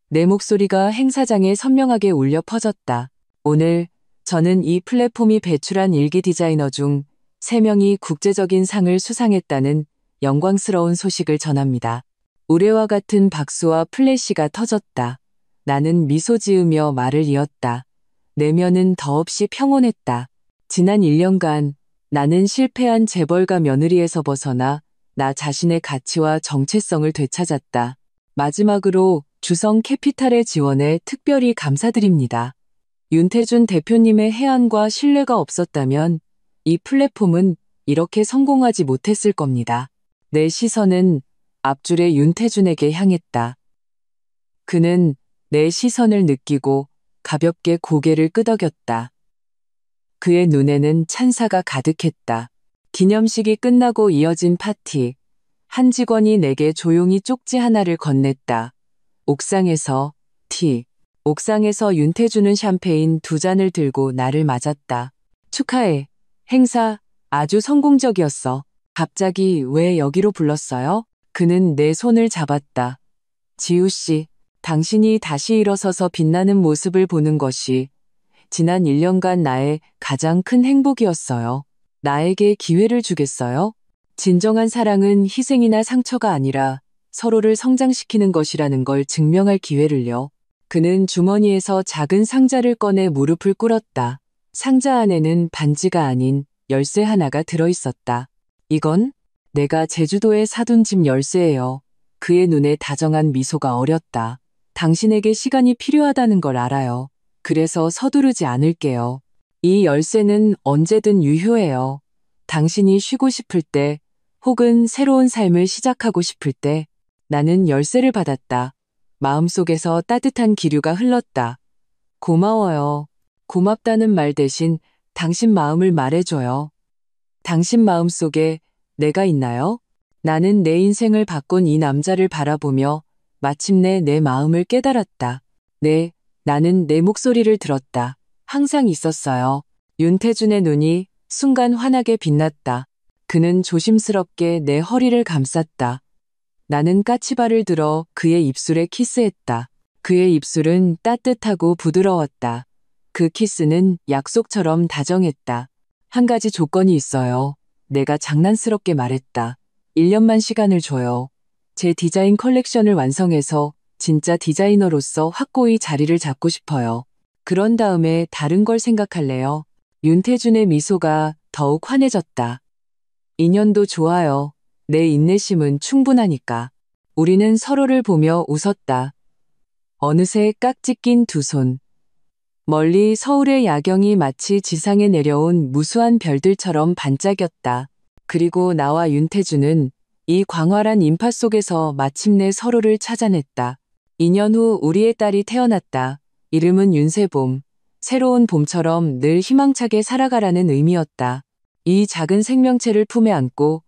내 목소리가 행사장에 선명하게 울려 퍼졌다. 오늘 저는 이 플랫폼이 배출한 일기 디자이너 중 3명이 국제적인 상을 수상했다는 영광스러운 소식을 전합니다. 우레와 같은 박수와 플래시가 터졌다. 나는 미소 지으며 말을 이었다. 내면은 더없이 평온했다. 지난 1년간 나는 실패한 재벌가 며느리에서 벗어나 나 자신의 가치와 정체성을 되찾았다. 마지막으로 주성 캐피탈의 지원에 특별히 감사드립니다. 윤태준 대표님의 해안과 신뢰가 없었다면 이 플랫폼은 이렇게 성공하지 못했을 겁니다. 내 시선은 앞줄의 윤태준에게 향했다. 그는 내 시선을 느끼고 가볍게 고개를 끄덕였다. 그의 눈에는 찬사가 가득했다. 기념식이 끝나고 이어진 파티. 한 직원이 내게 조용히 쪽지 하나를 건넸다. 옥상에서 옥상에서 윤태주는 샴페인 2잔을 들고 나를 맞았다. 축하해. 행사 아주 성공적이었어. 갑자기 왜 여기로 불렀어요? 그는 내 손을 잡았다. 지우 씨, 당신이 다시 일어서서 빛나는 모습을 보는 것이 지난 1년간 나의 가장 큰 행복이었어요. 나에게 기회를 주겠어요? 진정한 사랑은 희생이나 상처가 아니라 서로를 성장시키는 것이라는 걸 증명할 기회를요. 그는 주머니에서 작은 상자를 꺼내 무릎을 꿇었다. 상자 안에는 반지가 아닌 열쇠 하나가 들어있었다. 이건 내가 제주도에 사둔 집 열쇠예요. 그의 눈에 다정한 미소가 어렸다. 당신에게 시간이 필요하다는 걸 알아요. 그래서 서두르지 않을게요. 이 열쇠는 언제든 유효해요. 당신이 쉬고 싶을 때 혹은 새로운 삶을 시작하고 싶을 때 나는 열쇠를 받았다. 마음속에서 따뜻한 기류가 흘렀다. 고마워요. 고맙다는 말 대신 당신 마음을 말해줘요. 당신 마음속에 내가 있나요? 나는 내 인생을 바꾼 이 남자를 바라보며 마침내 내 마음을 깨달았다. 네, 나는 내 목소리를 들었다. 항상 있었어요. 윤태준의 눈이 순간 환하게 빛났다. 그는 조심스럽게 내 허리를 감쌌다. 나는 까치발을 들어 그의 입술에 키스했다. 그의 입술은 따뜻하고 부드러웠다. 그 키스는 약속처럼 다정했다. 한 가지 조건이 있어요. 내가 장난스럽게 말했다. 1년만 시간을 줘요. 제 디자인 컬렉션을 완성해서 진짜 디자이너로서 확고히 자리를 잡고 싶어요. 그런 다음에 다른 걸 생각할래요. 윤태준의 미소가 더욱 환해졌다. 2년도 좋아요. 내 인내심은 충분하니까. 우리는 서로를 보며 웃었다. 어느새 깍지 낀 두 손. 멀리 서울의 야경이 마치 지상에 내려온 무수한 별들처럼 반짝였다. 그리고 나와 윤태주는 이 광활한 인파 속에서 마침내 서로를 찾아냈다. 2년 후 우리의 딸이 태어났다. 이름은 윤세봄. 새로운 봄처럼 늘 희망차게 살아가라는 의미였다. 이 작은 생명체를 품에 안고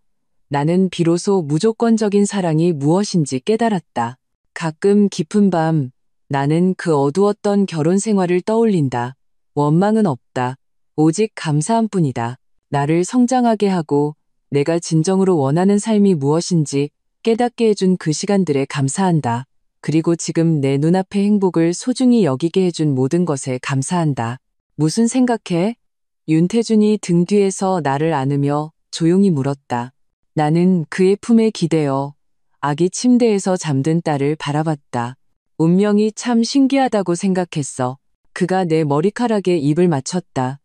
나는 비로소 무조건적인 사랑이 무엇인지 깨달았다. 가끔 깊은 밤 나는 그 어두웠던 결혼 생활을 떠올린다. 원망은 없다. 오직 감사함뿐이다. 나를 성장하게 하고 내가 진정으로 원하는 삶이 무엇인지 깨닫게 해준 그 시간들에 감사한다. 그리고 지금 내 눈앞의 행복을 소중히 여기게 해준 모든 것에 감사한다. 무슨 생각해? 윤태준이 등 뒤에서 나를 안으며 조용히 물었다. 나는 그의 품에 기대어 아기 침대에서 잠든 딸을 바라봤다. 운명이 참 신기하다고 생각했어. 그가 내 머리카락에 입을 맞췄다.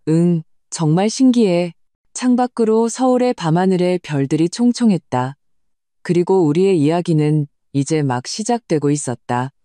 응, 정말 신기해. 창밖으로 서울의 밤하늘에 별들이 총총했다. 그리고 우리의 이야기는 이제 막 시작되고 있었다.